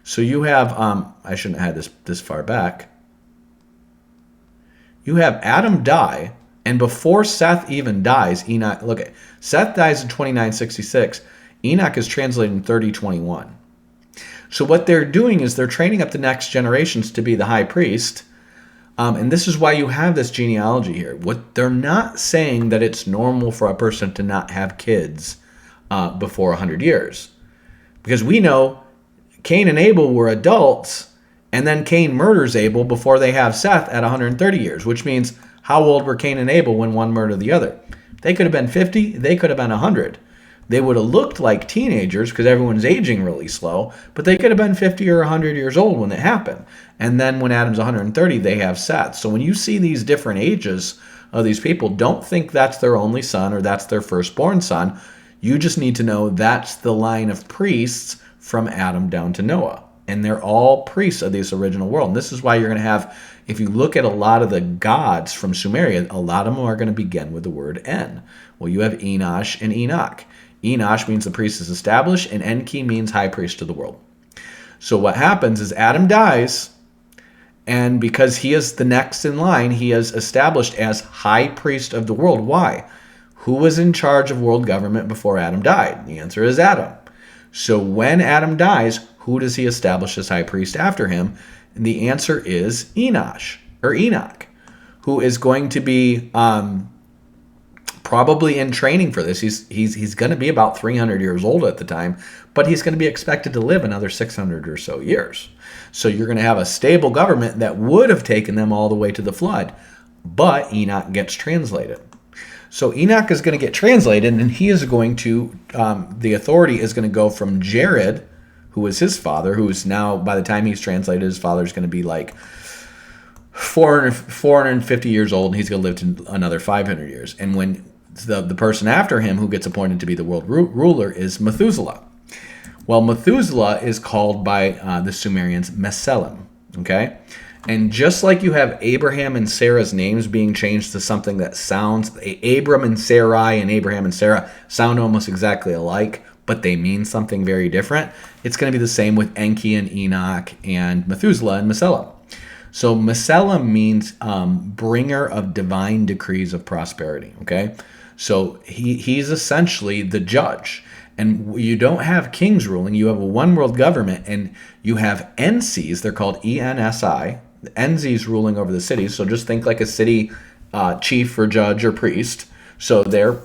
So you have, I shouldn't have had this far back. You have Adam die, and before Seth even dies, Enoch, look at, Seth dies in 2966. Enoch is translated in 3021. So what they're doing is they're training up the next generations to be the high priest. And this is why you have this genealogy here. What they're not saying that it's normal for a person to not have kids before 100 years. Because we know Cain and Abel were adults, and then Cain murders Abel before they have Seth at 130 years, which means how old were Cain and Abel when one murdered the other? They could have been 50, they could have been 100. They would have looked like teenagers because everyone's aging really slow, but they could have been 50 or 100 years old when it happened. And then when Adam's 130, they have Seth. So when you see these different ages of these people, don't think that's their only son or that's their firstborn son. You just need to know that's the line of priests from Adam down to Noah. And they're all priests of this original world. And this is why you're going to have, if you look at a lot of the gods from Sumeria, a lot of them are going to begin with the word En. Well, you have Enosh and Enoch. Enosh means the priest is established, and Enki means high priest of the world. So what happens is Adam dies, and because he is the next in line, he is established as high priest of the world. Why? Who was in charge of world government before Adam died? The answer is Adam. So when Adam dies, who does he establish as high priest after him? And the answer is Enosh, or Enoch, who is going to be probably in training for this. He's going to be about 300 years old at the time, but he's going to be expected to live another 600 or so years. So you're going to have a stable government that would have taken them all the way to the flood, but Enoch gets translated. So Enoch is going to get translated, and he is going to, the authority is going to go from Jared, who is his father, who is now, by the time he's translated, his father is going to be like 450 years old, and he's going to live to another 500 years. And when the person after him who gets appointed to be the world ruler is Methuselah. Well, Methuselah is called by the Sumerians Meselim, okay? And just like you have Abraham and Sarah's names being changed to something that sounds, Abram and Sarai and Abraham and Sarah sound almost exactly alike, but they mean something very different. It's going to be the same with Enki and Enoch and Methuselah and Meselim. So Meselim means bringer of divine decrees of prosperity, okay? So he's essentially the judge. And you don't have kings ruling. You have a one world government, and you have NCs. They're called ENSI. The NZs ruling over the cities. So just think like a city chief or judge or priest. So they're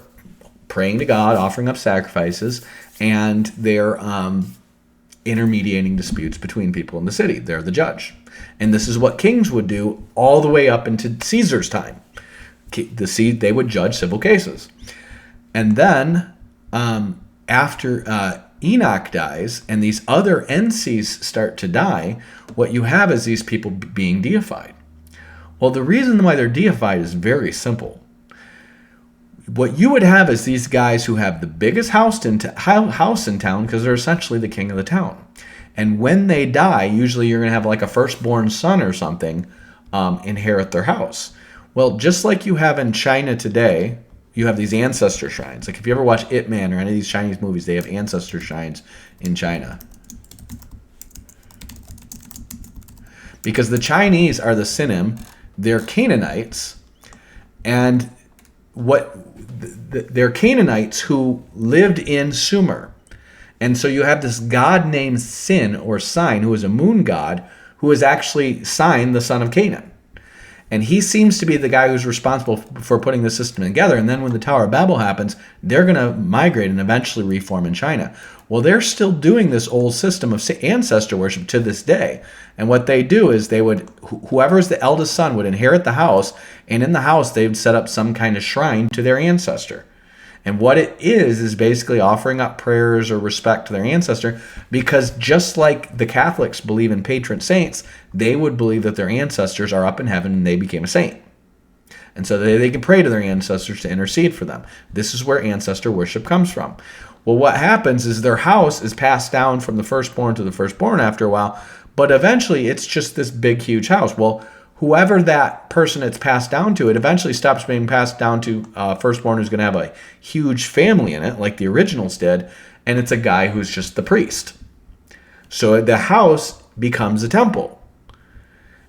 praying to God, offering up sacrifices, and they're intermediating disputes between people in the city. They're the judge. And this is what kings would do all the way up into Caesar's time. They would judge civil cases. And then after Enoch dies and these other NCs start to die, what you have is these people being deified. Well, the reason why they're deified is very simple. What you would have is these guys who have the biggest house in town because they're essentially the king of the town. And when they die, usually you're going to have like a firstborn son or something inherit their house. Well, just like you have in China today, you have these ancestor shrines. Like if you ever watch Ip Man or any of these Chinese movies, they have ancestor shrines in China. Because the Chinese are the Sinim, they're Canaanites, and they're Canaanites who lived in Sumer. And so you have this god named Sin or Sign, who is a moon god, who is actually Sign, the son of Canaan. And he seems to be the guy who's responsible for putting the system together. And then when the Tower of Babel happens, they're going to migrate and eventually reform in China. Well, they're still doing this old system of ancestor worship to this day. And what they do is whoever is the eldest son would inherit the house. And in the house, they would set up some kind of shrine to their ancestor. And what it is basically offering up prayers or respect to their ancestor, because just like the Catholics believe in patron saints, they would believe that their ancestors are up in heaven and they became a saint. And so they can pray to their ancestors to intercede for them. This is where ancestor worship comes from. Well, what happens is their house is passed down from the firstborn to the firstborn after a while, but eventually it's just this big, huge house. Well, whoever that person it's passed down to, it eventually stops being passed down to firstborn who's going to have a huge family in it, like the originals did, and it's a guy who's just the priest. So the house becomes a temple.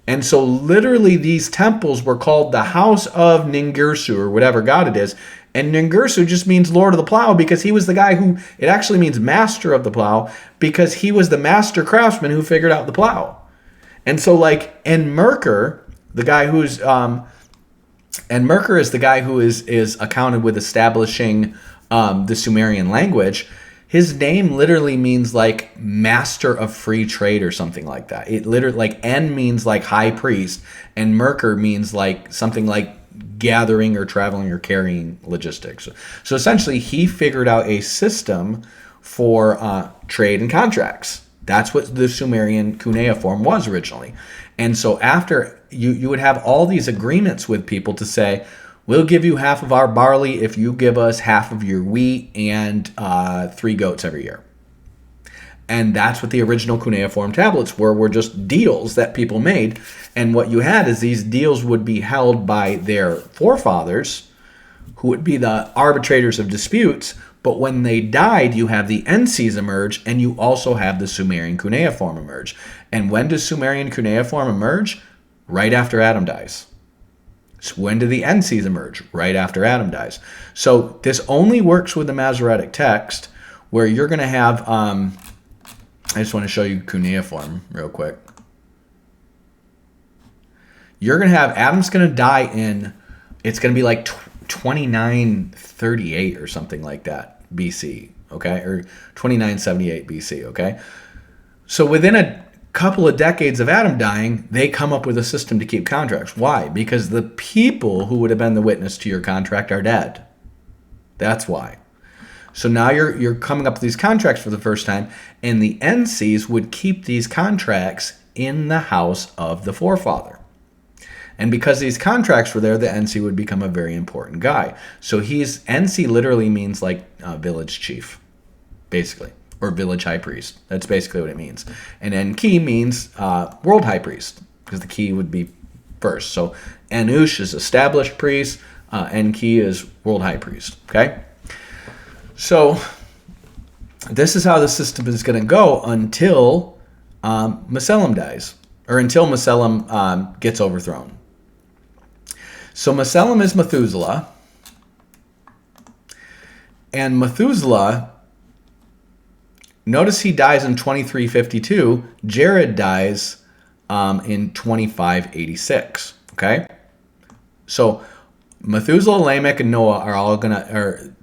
And so literally these temples were called the House of Ningirsu, or whatever god it is. And Ningirsu just means Lord of the Plow, because he was the guy who, it actually means master of the plow, because he was the master craftsman who figured out the plow. And so and Merkur, the guy who's, and Merkur is the guy who is accounted with establishing the Sumerian language. His name literally means like master of free trade or something like that. It literally, like En means like high priest, and Merkur means like something like gathering or traveling or carrying logistics. So essentially he figured out a system for trade and contracts. That's what the Sumerian cuneiform was originally. And so after you would have all these agreements with people to say, we'll give you half of our barley if you give us half of your wheat and 3 goats every year. And that's what the original cuneiform tablets were just deals that people made. And what you had is these deals would be held by their forefathers, who would be the arbitrators of disputes. But when they died, you have the NCs emerge, and you also have the Sumerian cuneiform emerge. And when does Sumerian cuneiform emerge? Right after Adam dies. So when do the NCs emerge? Right after Adam dies. So this only works with the Masoretic text, where you're going to have, I just want to show you cuneiform real quick. You're going to have, Adam's going to die it's going to be like 2938 or something like that BC, okay? Or 2978 BC, okay? So within a couple of decades of Adam dying, they come up with a system to keep contracts. Why? Because the people who would have been the witness to your contract are dead. That's why. So now you're coming up with these contracts for the first time, and the NCs would keep these contracts in the house of the forefather. And because these contracts were there, the NC would become a very important guy. So NC literally means like village chief, basically, or village high priest. That's basically what it means. And Enki means world high priest, because the key would be first. So Anush is established priest, Enki is world high priest, okay? So this is how the system is going to go until Meselem dies, or until Meselem gets overthrown. So Meselem is Methuselah, and Methuselah notice he dies in 2352. Jared dies in 2586. Okay? So Methuselah, Lamech, and Noah are all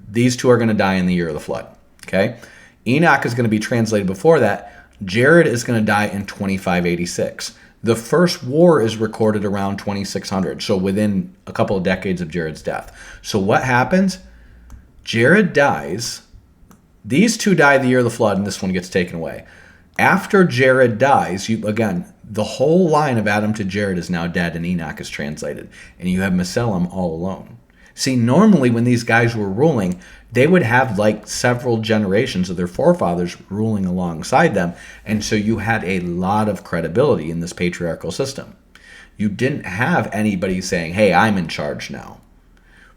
these two are gonna die in the year of the flood. Okay? Enoch is gonna be translated before that. Jared is gonna die in 2586. The first war is recorded around 2600, so within a couple of decades of Jared's death. So what happens? Jared dies. These two die the year of the flood, and this one gets taken away. After Jared dies, again, the whole line of Adam to Jared is now dead, and Enoch is translated. And you have Mesalem all alone. See, normally when these guys were ruling, they would have like several generations of their forefathers ruling alongside them. And so you had a lot of credibility in this patriarchal system. You didn't have anybody saying, hey, I'm in charge now.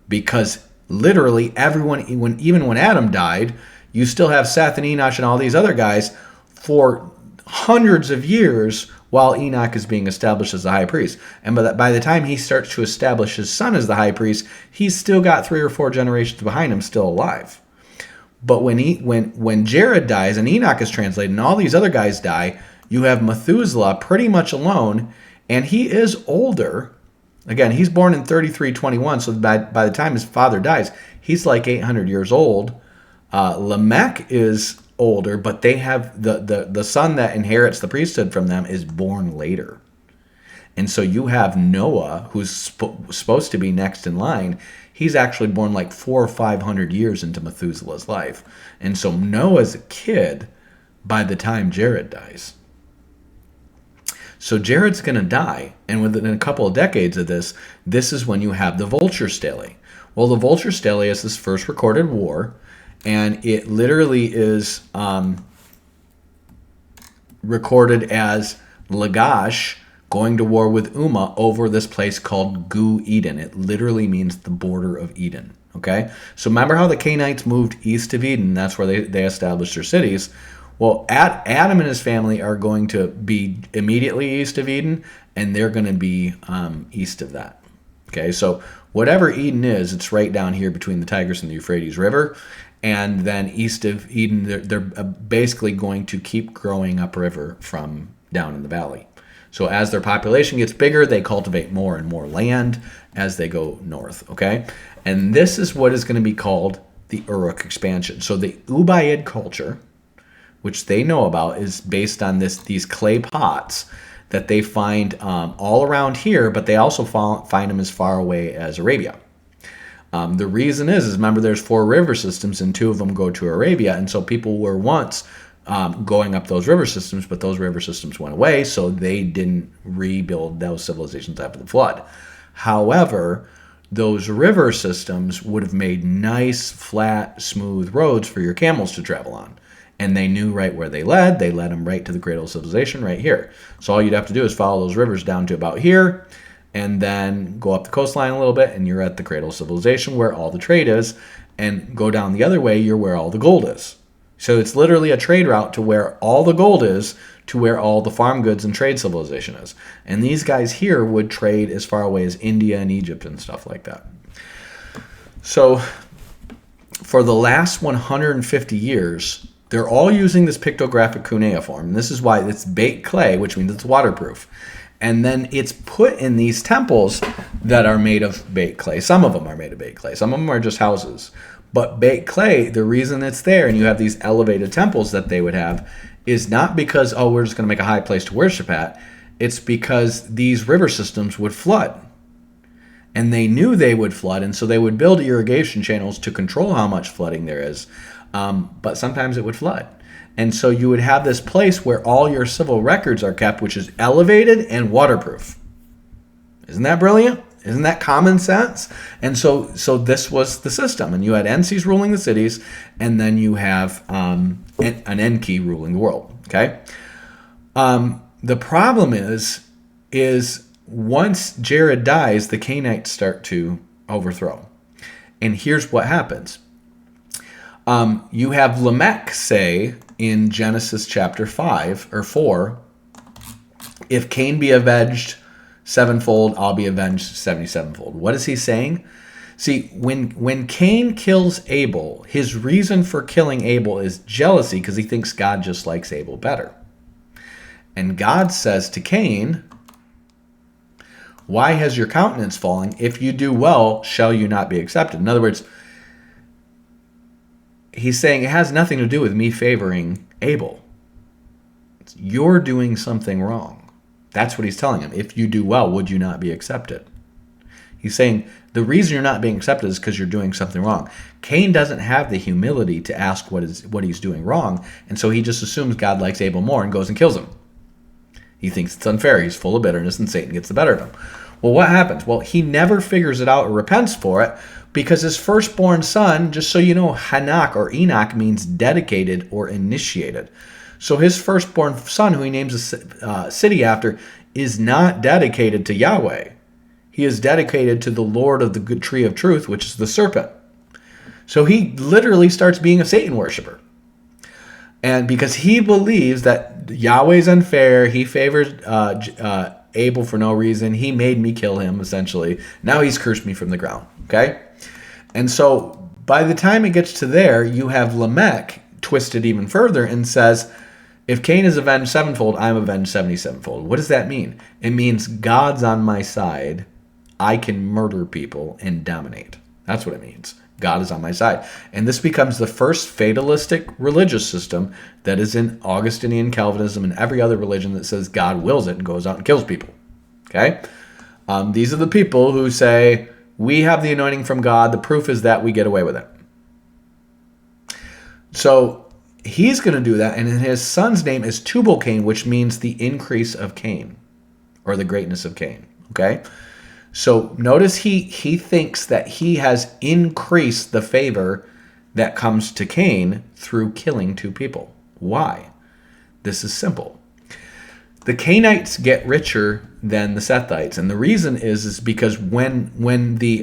Because literally everyone, even when Adam died, you still have Seth and Enosh and all these other guys for hundreds of years while Enoch is being established as the high priest. And by the time he starts to establish his son as the high priest, he's still got 3 or 4 generations behind him still alive. But when Jared dies and Enoch is translated and all these other guys die, you have Methuselah pretty much alone, and he is older. Again, he's born in 3321, so by the time his father dies, he's like 800 years old. Lamech is older, but they have the son that inherits the priesthood from them is born later. And so you have Noah, who's supposed to be next in line. He's actually born like 400 or 500 years into Methuselah's life. And so Noah's a kid by the time Jared dies. So Jared's going to die, and within a couple of decades of this is when you have the vulture stele. Well, the vulture stele is this first recorded war, and it literally is recorded as Lagash going to war with Uma over this place called Gu Eden. It literally means the border of Eden. Okay? So remember how the Canaanites moved east of Eden? That's where they established their cities. Well, Adam and his family are going to be immediately east of Eden, and they're going to be east of that. Okay? So whatever Eden is, it's right down here between the Tigris and the Euphrates River. And then east of Eden, they're basically going to keep growing upriver from down in the valley. So as their population gets bigger, they cultivate more and more land as they go north, okay? And this is what is going to be called the Uruk expansion. So the Ubaid culture, which they know about, is based on these clay pots that they find all around here, but they also find them as far away as Arabia. The reason is remember there's 4 river systems and 2 of them go to Arabia, and so people were once going up those river systems, but those river systems went away, so they didn't rebuild those civilizations after the flood. However, those river systems would have made nice, flat, smooth roads for your camels to travel on. And they knew right where they led. They led them right to the cradle of civilization right here. So all you'd have to do is follow those rivers down to about here, and then go up the coastline a little bit, and you're at the cradle of civilization where all the trade is, and go down the other way, you're where all the gold is. So it's literally a trade route to where all the gold is, to where all the farm goods and trade civilization is. And these guys here would trade as far away as India and Egypt and stuff like that. So for the last 150 years, they're all using this pictographic cuneiform. And this is why it's baked clay, which means it's waterproof. And then it's put in these temples that are made of baked clay. Some of them are made of baked clay. Some of them are just houses. But baked clay, the reason it's there, and you have these elevated temples that they would have, is not because, oh, we're just going to make a high place to worship at. It's because these river systems would flood. And they knew they would flood, and so they would build irrigation channels to control how much flooding there is. But sometimes it would flood. And so you would have this place where all your civil records are kept, which is elevated and waterproof. Isn't that brilliant? Isn't that common sense? And so this was the system. And you had NCs ruling the cities, and then you have an Enki ruling the world. Okay? The problem is once Jared dies, the Canaanites start to overthrow. And here's what happens. You have Lamech say in Genesis chapter 5 or 4, if Cain be avenged sevenfold, I'll be avenged 77-fold. What is he saying? See, when Cain kills Abel, his reason for killing Abel is jealousy because he thinks God just likes Abel better. And God says to Cain, why has your countenance fallen? If you do well, shall you not be accepted? In other words, he's saying it has nothing to do with me favoring Abel. You're doing something wrong. That's what he's telling him. If you do well, would you not be accepted? He's saying the reason you're not being accepted is because you're doing something wrong. Cain doesn't have the humility to ask what he's doing wrong, and so he just assumes God likes Abel more and goes and kills him. He thinks it's unfair. He's full of bitterness, and Satan gets the better of him. Well, what happens? Well, he never figures it out or repents for it because his firstborn son, just so you know, Hanok or Enoch means dedicated or initiated. So his firstborn son, who he names a city after, is not dedicated to Yahweh. He is dedicated to the Lord of the good tree of truth, which is the serpent. So he literally starts being a Satan worshiper. And because he believes that Yahweh's unfair, he favors Abel for no reason. He made me kill him, essentially. Now he's cursed me from the ground. Okay? And so by the time it gets to there, you have Lamech twisted even further and says, if Cain is avenged sevenfold, I'm avenged 77-fold. What does that mean? It means God's on my side. I can murder people and dominate. That's what it means. God is on my side. And this becomes the first fatalistic religious system that is in Augustinian Calvinism and every other religion that says God wills it and goes out and kills people. Okay? These are the people who say, we have the anointing from God. The proof is that we get away with it. So he's going to do that. And his son's name is Tubal-Cain, which means the increase of Cain or the greatness of Cain. Okay? So notice he thinks that he has increased the favor that comes to Cain through killing two people. Why? This is simple. The Cainites get richer than the Sethites, and the reason is because when the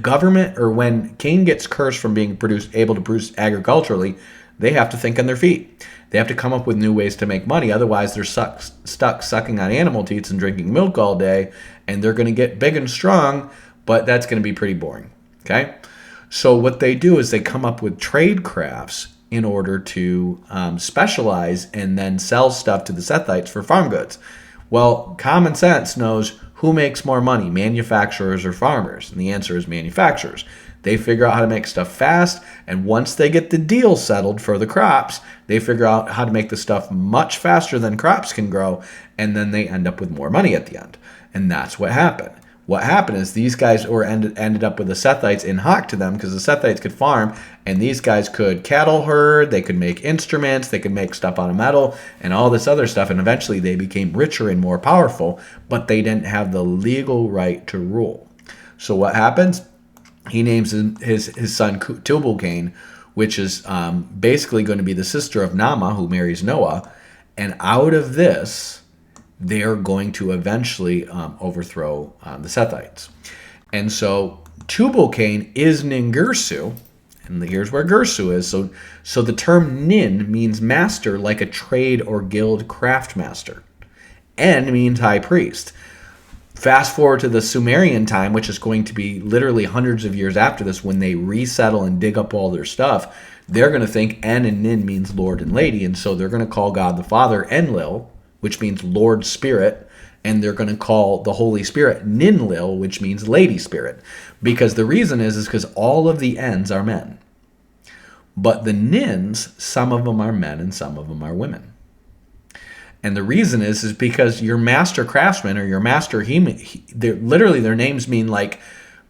government, or when Cain gets cursed from being able to produce agriculturally, they have to think on their feet. They have to come up with new ways to make money. Otherwise, they're stuck sucking on animal teats and drinking milk all day, and they're going to get big and strong, but that's going to be pretty boring. Okay? So what they do is they come up with trade crafts in order to specialize and then sell stuff to the Sethites for farm goods. Well, common sense knows who makes more money, manufacturers or farmers? And the answer is manufacturers. They figure out how to make stuff fast, and once they get the deal settled for the crops, they figure out how to make the stuff much faster than crops can grow, and then they end up with more money at the end. And that's what happened. What happened is these guys ended up with the Sethites in hock to them because the Sethites could farm, and these guys could cattle herd, they could make instruments, they could make stuff out of metal, and all this other stuff, and eventually they became richer and more powerful, but they didn't have the legal right to rule. So what happens? He names his son Tubal-Cain, which is basically going to be the sister of Naamah, who marries Noah. And out of this, they're going to eventually overthrow the Sethites. And so Tubal-Cain is Ningirsu, and here's where Girsu is. So the term Nin means master, like a trade or guild craftmaster. En means high priest. Fast forward to the Sumerian time, which is going to be literally hundreds of years after this, when they resettle and dig up all their stuff, they're going to think En and Nin means Lord and Lady, and so they're going to call God the Father Enlil, which means Lord Spirit, and they're going to call the Holy Spirit Ninlil, which means Lady Spirit. Because the reason is because all of the Ens are men. But the Nins, some of them are men and some of them are women. And the reason is because your master craftsman or your master, literally their names mean like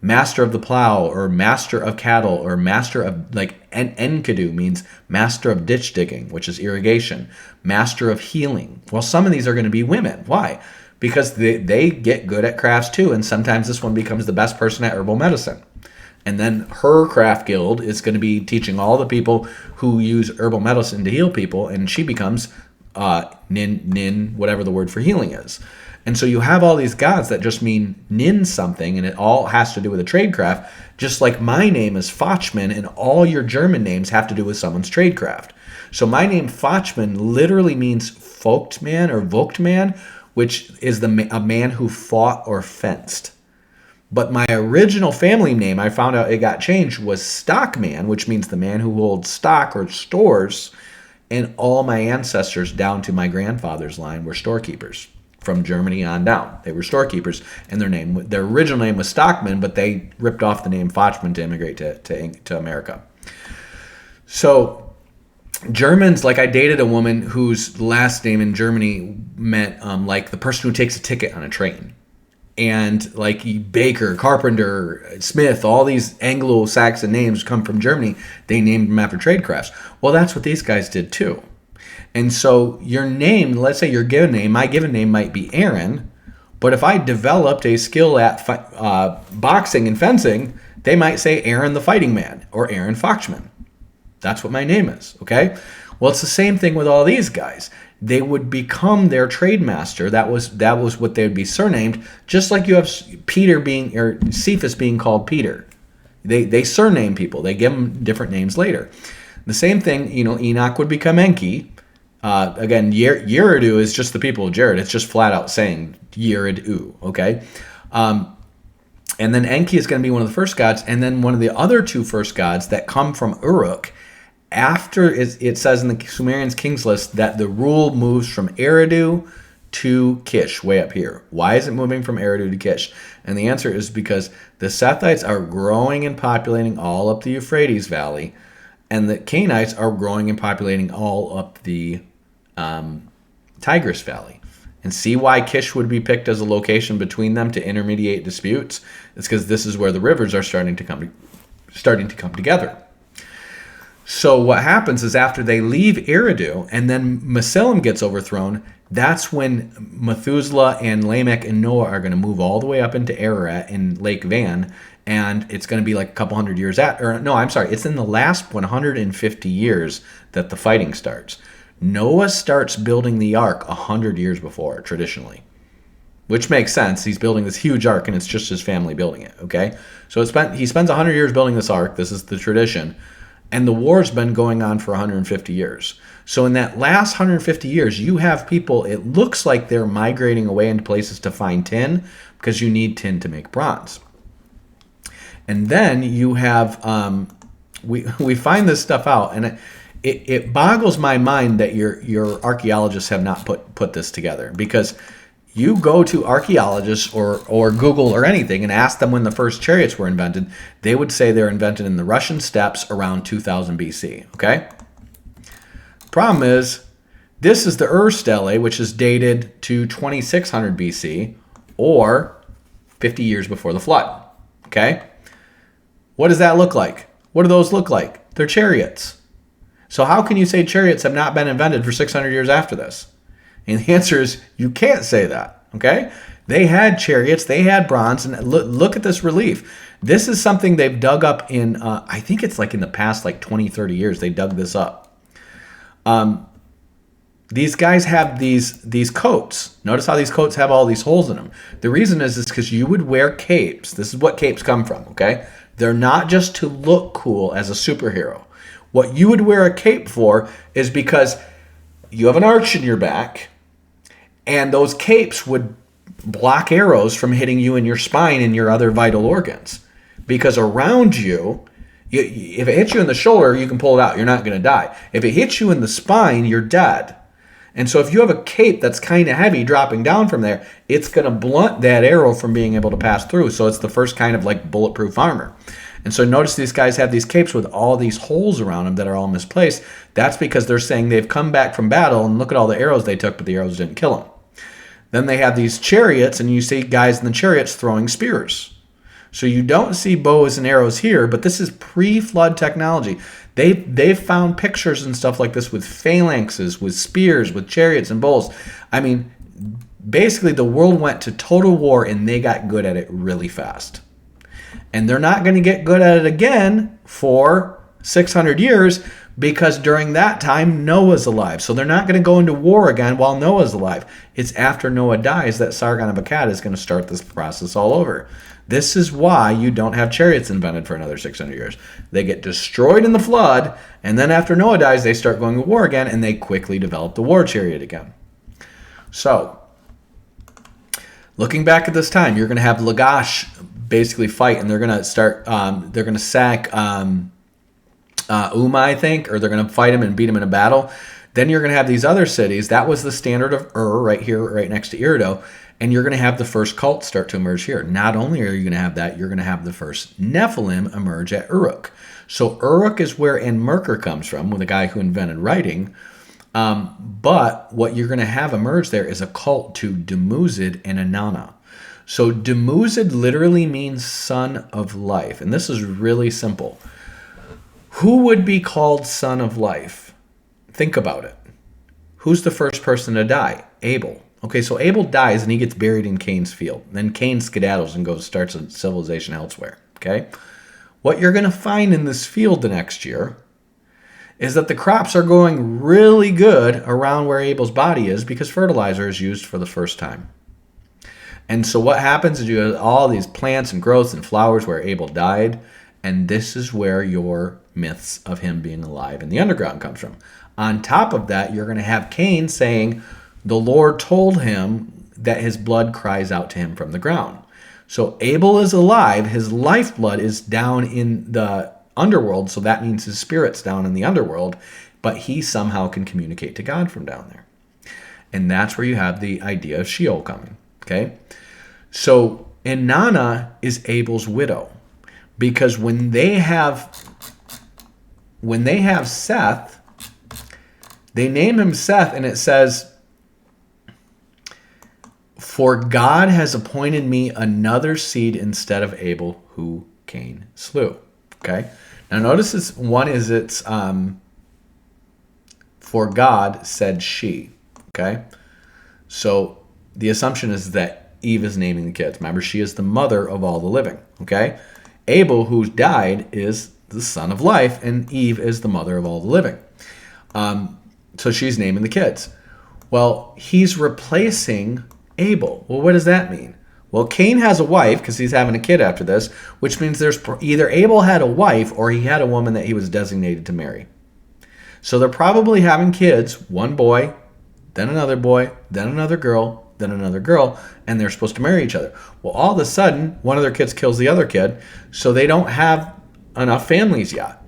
master of the plow or master of cattle or master of, like Enkidu means master of ditch digging, which is irrigation, master of healing. Well, some of these are going to be women. Why? Because they get good at crafts too. And sometimes this one becomes the best person at herbal medicine. And then her craft guild is going to be teaching all the people who use herbal medicine to heal people. And she becomes Nin, whatever the word for healing is. And so you have all these gods that just mean Nin something, and it all has to do with a tradecraft, just like my name is Fochman, and all your German names have to do with someone's tradecraft. So my name Fochman literally means Vogtman or Vogtman, which is a man who fought or fenced. But my original family name, I found out it got changed, was Stockman, which means the man who holds stock or stores. And all my ancestors down to my grandfather's line were storekeepers from Germany on down. They were storekeepers, and their original name was Stockman, but they ripped off the name Fochman to immigrate to America. So Germans, like I dated a woman whose last name in Germany meant like the person who takes a ticket on a train. And like Baker, Carpenter, Smith, all these Anglo-Saxon names come from Germany. They named them after trade crafts. Well, that's what these guys did too. And so your name, let's say your given name, my given name might be Aaron, but if I developed a skill at boxing and fencing, they might say Aaron the Fighting Man or Aaron Fochman. That's what my name is, okay? Well, it's the same thing with all these guys. They would become their trade master. That was what they would be surnamed, just like you have Peter being, or Cephas being called Peter. They surname people. They give them different names later. The same thing, Enoch would become Enki. Again, Yeridu is just the people of Jared. It's just flat out saying Yeridu, okay? And then Enki is going to be one of the first gods, and then one of the other two first gods that come from Uruk. After it says in the Sumerians Kings list that the rule moves from Eridu to Kish, way up here. Why is it moving from Eridu to Kish? And the answer is because the Sethites are growing and populating all up the Euphrates Valley, and the Canaanites are growing and populating all up the Tigris Valley. And see why Kish would be picked as a location between them to intermediate disputes? It's because this is where the rivers are starting to come together. So what happens is after they leave Eridu and then Mesilim gets overthrown, that's when Methuselah and Lamech and Noah are going to move all the way up into Ararat in Lake Van, and it's going to be like a couple hundred years it's in the last 150 years that the fighting starts. Noah starts building the ark 100 years before, traditionally, which makes sense. He's building this huge ark, and it's just his family building it, okay? So he spends 100 years building this ark. This is the tradition. And the war's been going on for 150 years. So in that last 150 years, you have people, it looks like they're migrating away into places to find tin, because you need tin to make bronze. And then you have, we find this stuff out, and it boggles my mind that your archaeologists have not put this together, because you go to archaeologists or Google or anything and ask them when the first chariots were invented, they would say they're invented in the Russian steppes around 2000 BC, okay? Problem is, this is the Ur Stele, which is dated to 2600 BC, or 50 years before the flood, okay? What does that look like? What do those look like? They're chariots. So how can you say chariots have not been invented for 600 years after this? And the answer is you can't say that, okay? They had chariots, they had bronze, and look at this relief. This is something they've dug up in, I think it's like in the past 20, 30 years, they dug this up. These guys have these coats. Notice how these coats have all these holes in them. The reason is because you would wear capes. This is what capes come from, okay? They're not just to look cool as a superhero. What you would wear a cape for is because you have an arch in your back, and those capes would block arrows from hitting you in your spine and your other vital organs. Because around you, if it hits you in the shoulder, you can pull it out. You're not going to die. If it hits you in the spine, you're dead. And so if you have a cape that's kind of heavy dropping down from there, it's going to blunt that arrow from being able to pass through. So it's the first kind of bulletproof armor. And so notice these guys have these capes with all these holes around them that are all misplaced. That's because they're saying they've come back from battle and look at all the arrows they took, but the arrows didn't kill them. Then they have these chariots, and you see guys in the chariots throwing spears. So you don't see bows and arrows here, but this is pre-flood technology. They've found pictures and stuff like this with phalanxes, with spears, with chariots and bowls. I mean, basically the world went to total war, and they got good at it really fast. And they're not going to get good at it again for 600 years, because during that time, Noah's alive. So they're not going to go into war again while Noah's alive. It's after Noah dies that Sargon of Akkad is going to start this process all over. This is why you don't have chariots invented for another 600 years. They get destroyed in the flood, and then after Noah dies, they start going to war again, and they quickly develop the war chariot again. So, looking back at this time, you're going to have Lagash basically fight, and they're going to start, they're going to sack Uma, I think, or they're going to fight him and beat him in a battle. Then you're going to have these other cities. That was the standard of Ur right here, right next to Erido. And you're going to have the first cult start to emerge here. Not only are you going to have that, you're going to have the first Nephilim emerge at Uruk. So Uruk is where Enmerkar comes from, with the guy who invented writing. But what you're going to have emerge there is a cult to Dumuzid and Inanna. So Dumuzid literally means son of life. And this is really simple. Who would be called son of life? Think about it. Who's the first person to die? Abel. Okay, so Abel dies and he gets buried in Cain's field. Then Cain skedaddles and starts a civilization elsewhere. Okay? What you're going to find in this field the next year is that the crops are going really good around where Abel's body is because fertilizer is used for the first time. And so what happens is you have all these plants and growths and flowers where Abel died, and this is where your myths of him being alive in the underground comes from. On top of that, you're going to have Cain saying, the Lord told him that his blood cries out to him from the ground. So Abel is alive. His lifeblood is down in the underworld. So that means his spirit's down in the underworld. But he somehow can communicate to God from down there. And that's where you have the idea of Sheol coming. Okay. So Inanna is Abel's widow. Because when they have Seth, they name him Seth, and it says, for God has appointed me another seed instead of Abel, who Cain slew. Okay. Now notice this one is it's for God said she. Okay. So the assumption is that Eve is naming the kids. Remember, she is the mother of all the living. Okay. Abel, who died, is the son of life, and Eve is the mother of all the living. So she's naming the kids. Well, he's replacing Abel. Well, what does that mean? Well, Cain has a wife because he's having a kid after this, which means there's either Abel had a wife or he had a woman that he was designated to marry. So they're probably having kids, one boy, then another boy, then another girl, then another girl, and they're supposed to marry each other. Well, all of a sudden, one of their kids kills the other kid, so they don't have enough families yet.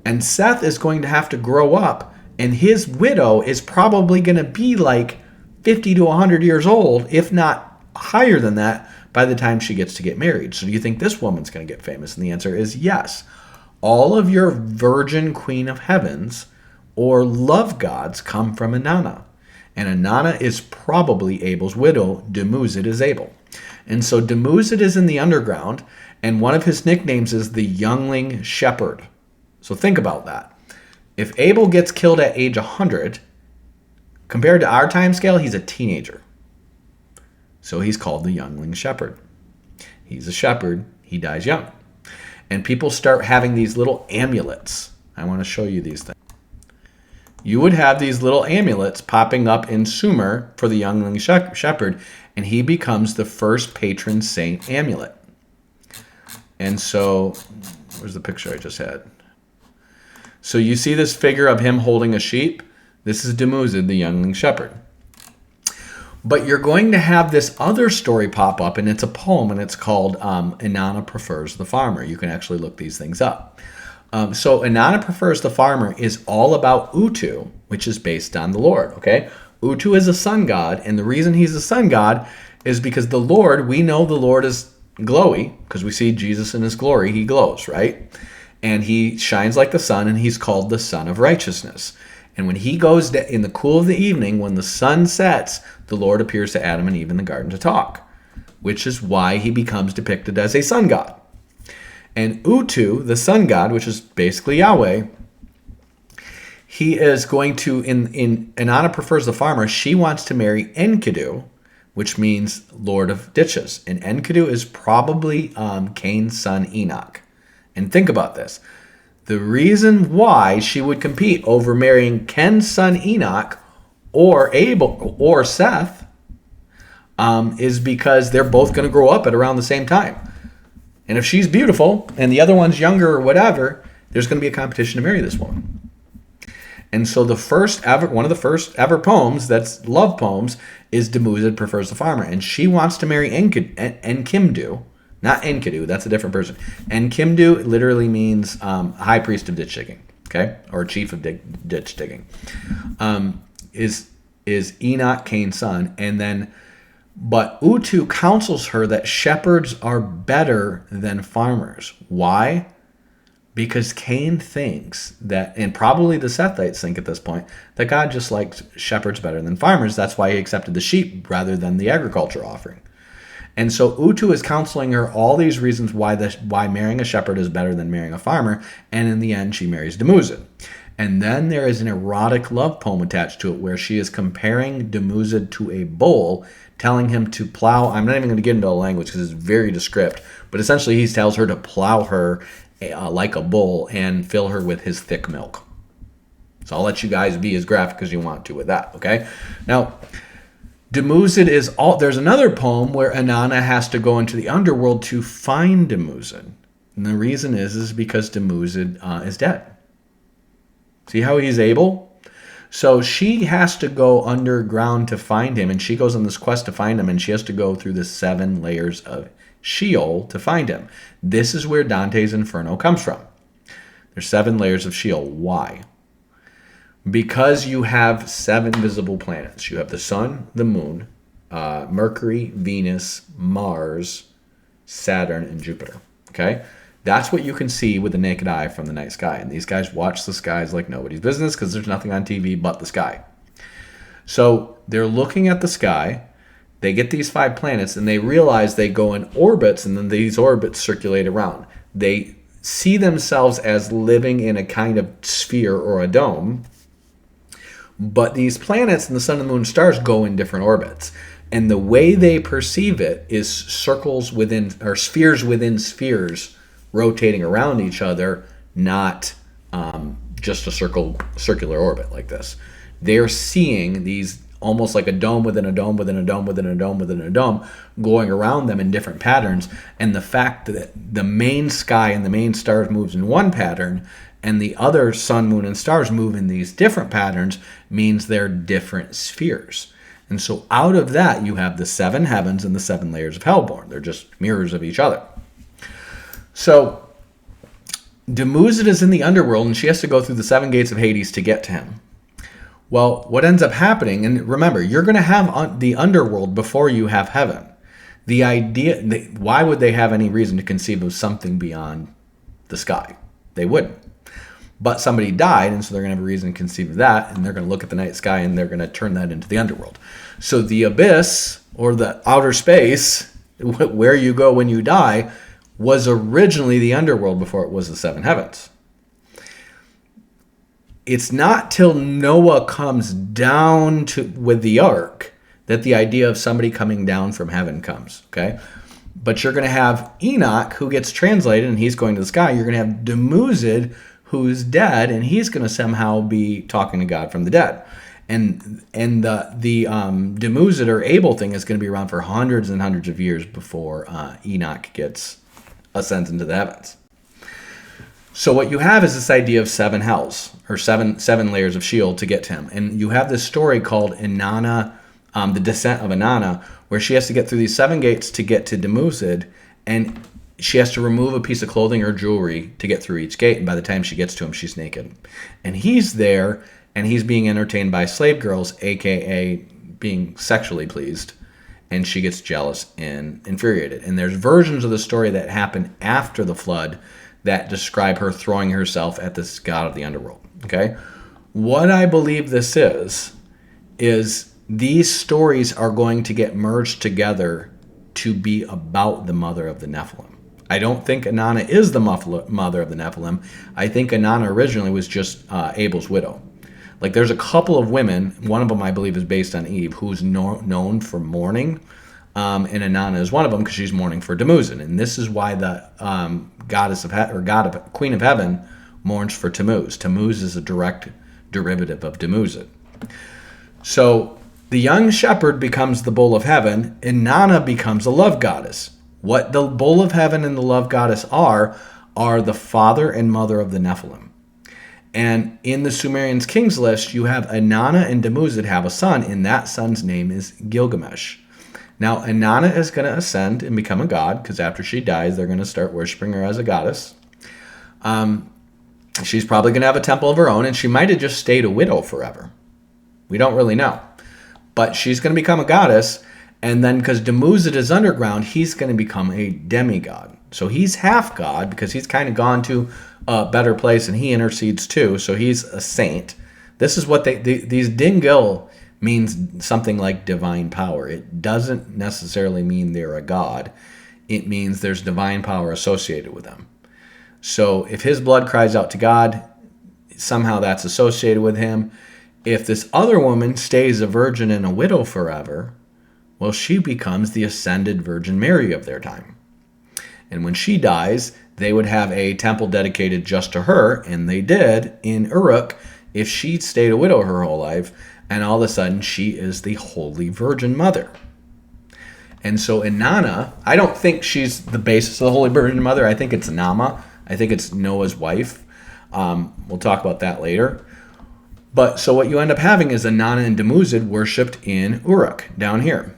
And Seth is going to have to grow up, and his widow is probably going to be like 50 to 100 years old, if not higher than that, by the time she gets to get married. So do you think this woman's going to get famous? And the answer is yes. All of your virgin queen of heavens or love gods come from Inanna. And Inanna is probably Abel's widow. Dumuzid is Abel. And so Dumuzid is in the underground, and one of his nicknames is the youngling shepherd. So think about that. If Abel gets killed at age 100, compared to our time scale, he's a teenager. So he's called the youngling shepherd. He's a shepherd. He dies young. And people start having these little amulets. I want to show you these things. You would have these little amulets popping up in Sumer for the youngling shepherd, and he becomes the first patron saint amulet. And so, where's the picture I just had? So you see this figure of him holding a sheep? This is Dumuzid, the youngling shepherd. But you're going to have this other story pop up, and it's a poem, and it's called Inanna Prefers the Farmer. You can actually look these things up. So Inanna Prefers the Farmer is all about Utu, which is based on the Lord, okay? Utu is a sun god, and the reason he's a sun god is because the Lord, we know the Lord is glowy, because we see Jesus in his glory, he glows, right? And he shines like the sun, and he's called the Son of Righteousness. And when he goes in the cool of the evening, when the sun sets, the Lord appears to Adam and Eve in the garden to talk, which is why he becomes depicted as a sun god. And Utu, the sun god, which is basically Yahweh, he is going to, in Inanna Prefers the Farmer, she wants to marry Enkidu, which means Lord of Ditches. And Enkidu is probably Cain's son Enoch. And think about this. The reason why she would compete over marrying Cain's son Enoch or Abel or Seth is because they're both going to grow up at around the same time. And if she's beautiful and the other one's younger or whatever, there's going to be a competition to marry this woman. And so one of the first ever poems that's love poems is Dumuzid Prefers the Farmer. And she wants to marry Enkimdu, Not Enkidu, that's a different person. Enkimdu literally means high priest of ditch digging, okay? Or chief of ditch digging. Is Enoch, Cain's son. And then, but Utu counsels her that shepherds are better than farmers. Why? Because Cain thinks that, and probably the Sethites think at this point, that God just likes shepherds better than farmers. That's why he accepted the sheep rather than the agriculture offering. And so Utu is counseling her all these reasons why marrying a shepherd is better than marrying a farmer. And in the end, she marries Dumuzid. And then there is an erotic love poem attached to it where she is comparing Dumuzid to a bull, telling him to plow. I'm not even going to get into the language because it's very descriptive. But essentially, he tells her to plow her like a bull and fill her with his thick milk. So I'll let you guys be as graphic as you want to with that, okay? Now, Dumuzid is all. There's another poem where Inanna has to go into the underworld to find Dumuzid. And the reason is because Dumuzid is dead. See how he's able? So she has to go underground to find him, and she goes on this quest to find him, and she has to go through the 7 layers of Sheol to find him. This is where Dante's Inferno comes from. There's 7 layers of Sheol. Why? Because you have 7 visible planets. You have the sun, the moon, Mercury, Venus, Mars, Saturn, and Jupiter. Okay? That's what you can see with the naked eye from the night sky. And these guys watch the skies like nobody's business because there's nothing on TV but the sky. So they're looking at the sky. They get these 5 planets and they realize they go in orbits, and then these orbits circulate around. They see themselves as living in a kind of sphere or a dome. But these planets and the sun and the moon and stars go in different orbits. And the way they perceive it is circles within, or spheres within spheres, rotating around each other, not just a circular orbit like this. They're seeing these almost like a dome within a dome within a dome within a dome within a dome going around them in different patterns. And the fact that the main sky and the main stars moves in one pattern and the other sun, moon, and stars move in these different patterns means they're different spheres. And so out of that, you have the 7 heavens and the 7 layers of Hellborn. They're just mirrors of each other. So Dumuzid is in the underworld, and she has to go through the 7 gates of Hades to get to him. Well, what ends up happening, and remember, you're going to have the underworld before you have heaven. The idea, why would they have any reason to conceive of something beyond the sky? They wouldn't. But somebody died, and so they're going to have a reason to conceive of that, and they're going to look at the night sky, and they're going to turn that into the underworld. So the abyss, or the outer space, where you go when you die, was originally the underworld before it was the 7 heavens. It's not till Noah comes down with the ark that the idea of somebody coming down from heaven comes, okay? But you're going to have Enoch, who gets translated, and he's going to the sky. You're going to have Dumuzid, who's dead, and he's going to somehow be talking to God from the dead. And the Dumuzid or Abel thing is going to be around for hundreds and hundreds of years before Enoch ascends into the heavens. So what you have is this idea of 7 hells, or seven layers of Sheol to get to him. And you have this story called Inanna, the descent of Inanna, where she has to get through these 7 gates to get to Dumuzid, and she has to remove a piece of clothing or jewelry to get through each gate, and by the time she gets to him, she's naked. And he's there, and he's being entertained by slave girls, a.k.a. being sexually pleased, and she gets jealous and infuriated. And there's versions of the story that happen after the flood that describe her throwing herself at this god of the underworld, okay? What I believe this is these stories are going to get merged together to be about the mother of the Nephilim. I don't think Inanna is the mother of the Nephilim. I think Inanna originally was just Abel's widow. Like, there's a couple of women, one of them I believe is based on Eve, who's known for mourning, and Inanna is one of them because she's mourning for Dumuzid. And this is why the Queen of Heaven mourns for Tammuz. Tammuz is a direct derivative of Dumuzid. So the young shepherd becomes the bull of heaven, and Inanna becomes a love goddess. What the bull of heaven and the love goddess are the father and mother of the Nephilim. And in the Sumerians' kings list, you have Inanna and Dumuzid have a son, and that son's name is Gilgamesh. Now, Inanna is going to ascend and become a god, because after she dies, they're going to start worshiping her as a goddess. She's probably going to have a temple of her own, and she might have just stayed a widow forever. We don't really know. But she's going to become a goddess, and then because Dumuzid is underground, he's going to become a demigod. So he's half god, because he's kind of gone to a better place, and he intercedes too, so he's a saint. This is what these Dingil means something like divine power. It doesn't necessarily mean they're a god. It means there's divine power associated with them. So if his blood cries out to God, somehow that's associated with him. If this other woman stays a virgin and a widow forever, well, she becomes the ascended Virgin Mary of their time. And when she dies, they would have a temple dedicated just to her, and they did in Uruk if she stayed a widow her whole life, and all of a sudden she is the Holy Virgin Mother. And so Inanna, I don't think she's the basis of the Holy Virgin Mother. I think it's Nama. I think it's Noah's wife. We'll talk about that later. But so what you end up having is Inanna and Dumuzid worshipped in Uruk, down here.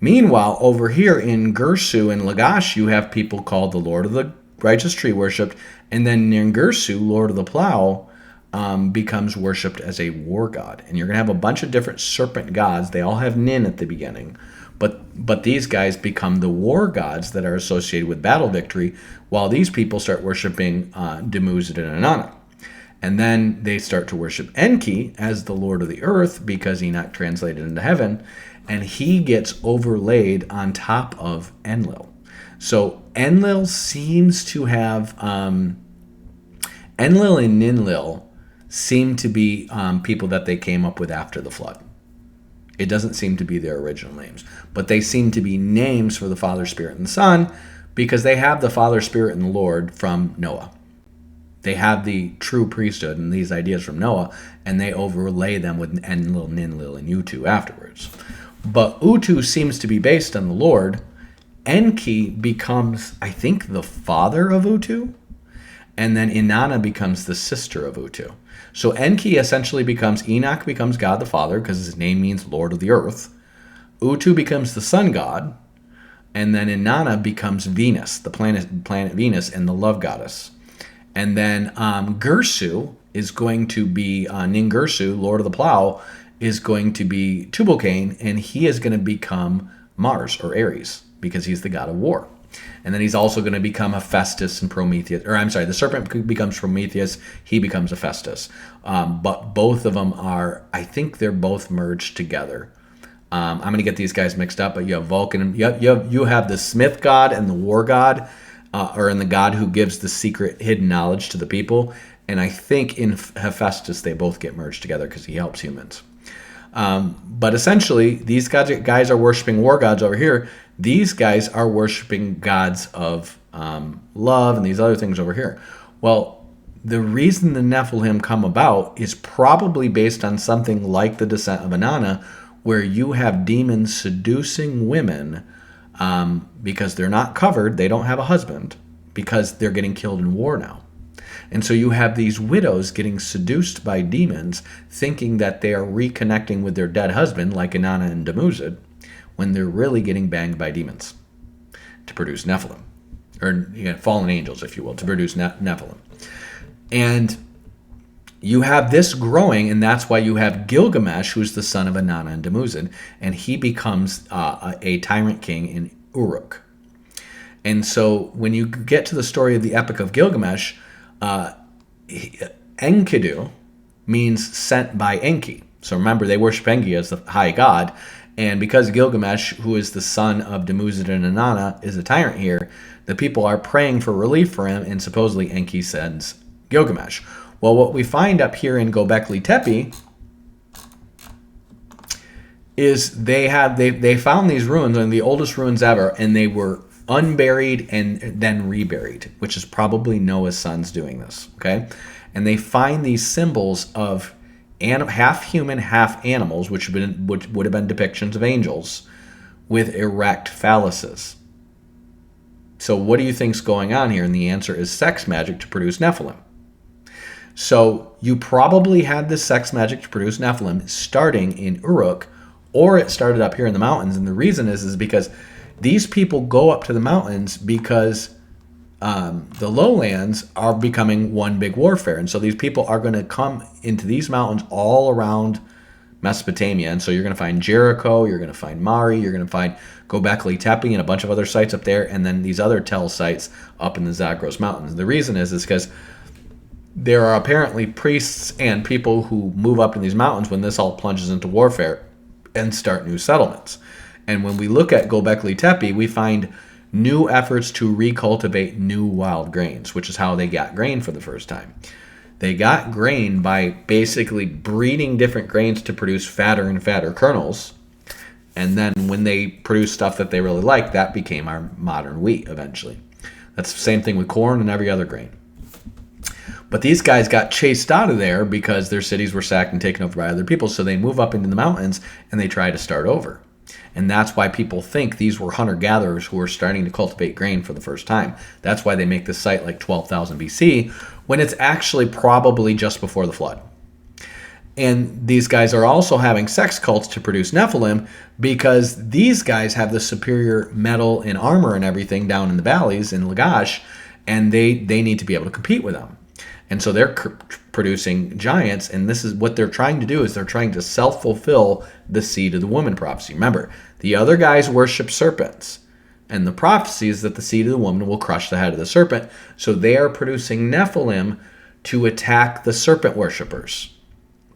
Meanwhile, over here in Girsu and Lagash, you have people called the Lord of the Righteous Tree worshipped, and then Ningirsu, Lord of the Plow, becomes worshipped as a war god. And you're going to have a bunch of different serpent gods. They all have Nin at the beginning. But these guys become the war gods that are associated with battle victory, while these people start worshiping Dumuzid and Inanna. And then they start to worship Enki as the Lord of the Earth, because Enoch translated into heaven, and he gets overlaid on top of Enlil. So Enlil seems to have... Enlil and Ninlil seem to be people that they came up with after the flood. It doesn't seem to be their original names, but they seem to be names for the Father, Spirit, and the Son, because they have the Father, Spirit, and the Lord from Noah. They have the true priesthood and these ideas from Noah, and they overlay them with Enlil, Ninlil, and Utu afterwards. But Utu seems to be based on the Lord. Enki becomes, I think, the father of Utu, and then Inanna becomes the sister of Utu. So Enki essentially becomes, Enoch becomes God the Father, because his name means Lord of the Earth. Utu becomes the sun god, and then Inanna becomes Venus, the planet Venus, and the love goddess. And then Girsu is going to be, Ningirsu, Lord of the Plow, is going to be Tubal-Cain, and he is going to become Mars, or Ares, because he's the god of war. And then he's also going to become Hephaestus and Prometheus. Or I'm sorry, the serpent becomes Prometheus. He becomes Hephaestus. But both of them are, I think they're both merged together. I'm going to get these guys mixed up, but you have Vulcan. And you have the smith god and the war god, or in the god who gives the secret hidden knowledge to the people. And I think in Hephaestus they both get merged together because he helps humans. But essentially, these guys are worshiping war gods over here. These guys are worshiping gods of love and these other things over here. Well, the reason the Nephilim come about is probably based on something like the descent of Inanna, where you have demons seducing women because they're not covered, they don't have a husband, because they're getting killed in war now. And so you have these widows getting seduced by demons, thinking that they are reconnecting with their dead husband, like Inanna and Dumuzid, when they're really getting banged by demons to produce Nephilim. Or fallen angels, if you will, to produce Nephilim. And you have this growing, and that's why you have Gilgamesh, who's the son of Inanna and Dumuzid, and he becomes a tyrant king in Uruk. And so when you get to the story of the Epic of Gilgamesh, Enkidu means sent by Enki. So remember, they worship Enki as the high god, and because Gilgamesh, who is the son of Dumuzid and Inanna, is a tyrant here, the people are praying for relief for him, and supposedly Enki sends Gilgamesh. Well, what we find up here in Göbekli Tepe is they found these ruins, and the oldest ruins ever, and they were unburied and then reburied, which is probably Noah's sons doing this, okay? And they find these symbols of half human, half animals, which would have been depictions of angels, with erect phalluses. So what do you think's going on here? And the answer is sex magic to produce Nephilim. So you probably had this sex magic to produce Nephilim starting in Uruk, or it started up here in the mountains. And the reason is because these people go up to the mountains because the lowlands are becoming one big warfare. And so these people are going to come into these mountains all around Mesopotamia. And so you're going to find Jericho, you're going to find Mari, you're going to find Göbekli Tepe and a bunch of other sites up there, and then these other Tell sites up in the Zagros Mountains. The reason is because there are apparently priests and people who move up in these mountains when this all plunges into warfare and start new settlements. And when we look at Göbekli Tepe, we find new efforts to recultivate new wild grains, which is how they got grain for the first time. They got grain by basically breeding different grains to produce fatter and fatter kernels. And then when they produced stuff that they really liked, that became our modern wheat eventually. That's the same thing with corn and every other grain. But these guys got chased out of there because their cities were sacked and taken over by other people. So they move up into the mountains and they try to start over. And that's why people think these were hunter-gatherers who were starting to cultivate grain for the first time. That's why they make this site like 12,000 BC, when it's actually probably just before the flood. And these guys are also having sex cults to produce Nephilim because these guys have the superior metal and armor and everything down in the valleys in Lagash, and they need to be able to compete with them. And so they're producing giants, and this is what they're trying to do, is they're trying to self-fulfill the seed of the woman prophecy. Remember, the other guys worship serpents, and the prophecy is that the seed of the woman will crush the head of the serpent. So they are producing Nephilim to attack the serpent worshippers,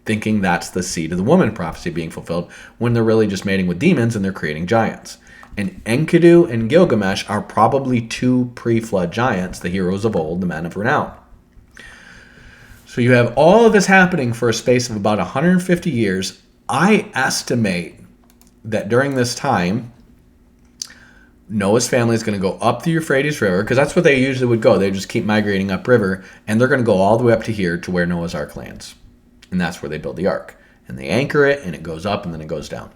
thinking that's the seed of the woman prophecy being fulfilled, when they're really just mating with demons and they're creating giants. And Enkidu and Gilgamesh are probably two pre-flood giants, the heroes of old, the men of renown. So you have all of this happening for a space of about 150 years. I estimate that during this time, Noah's family is going to go up the Euphrates River, because that's what they usually would go. They just keep migrating upriver, and they're going to go all the way up to here to where Noah's Ark lands. And that's where they build the ark. And they anchor it, and it goes up, and then it goes down.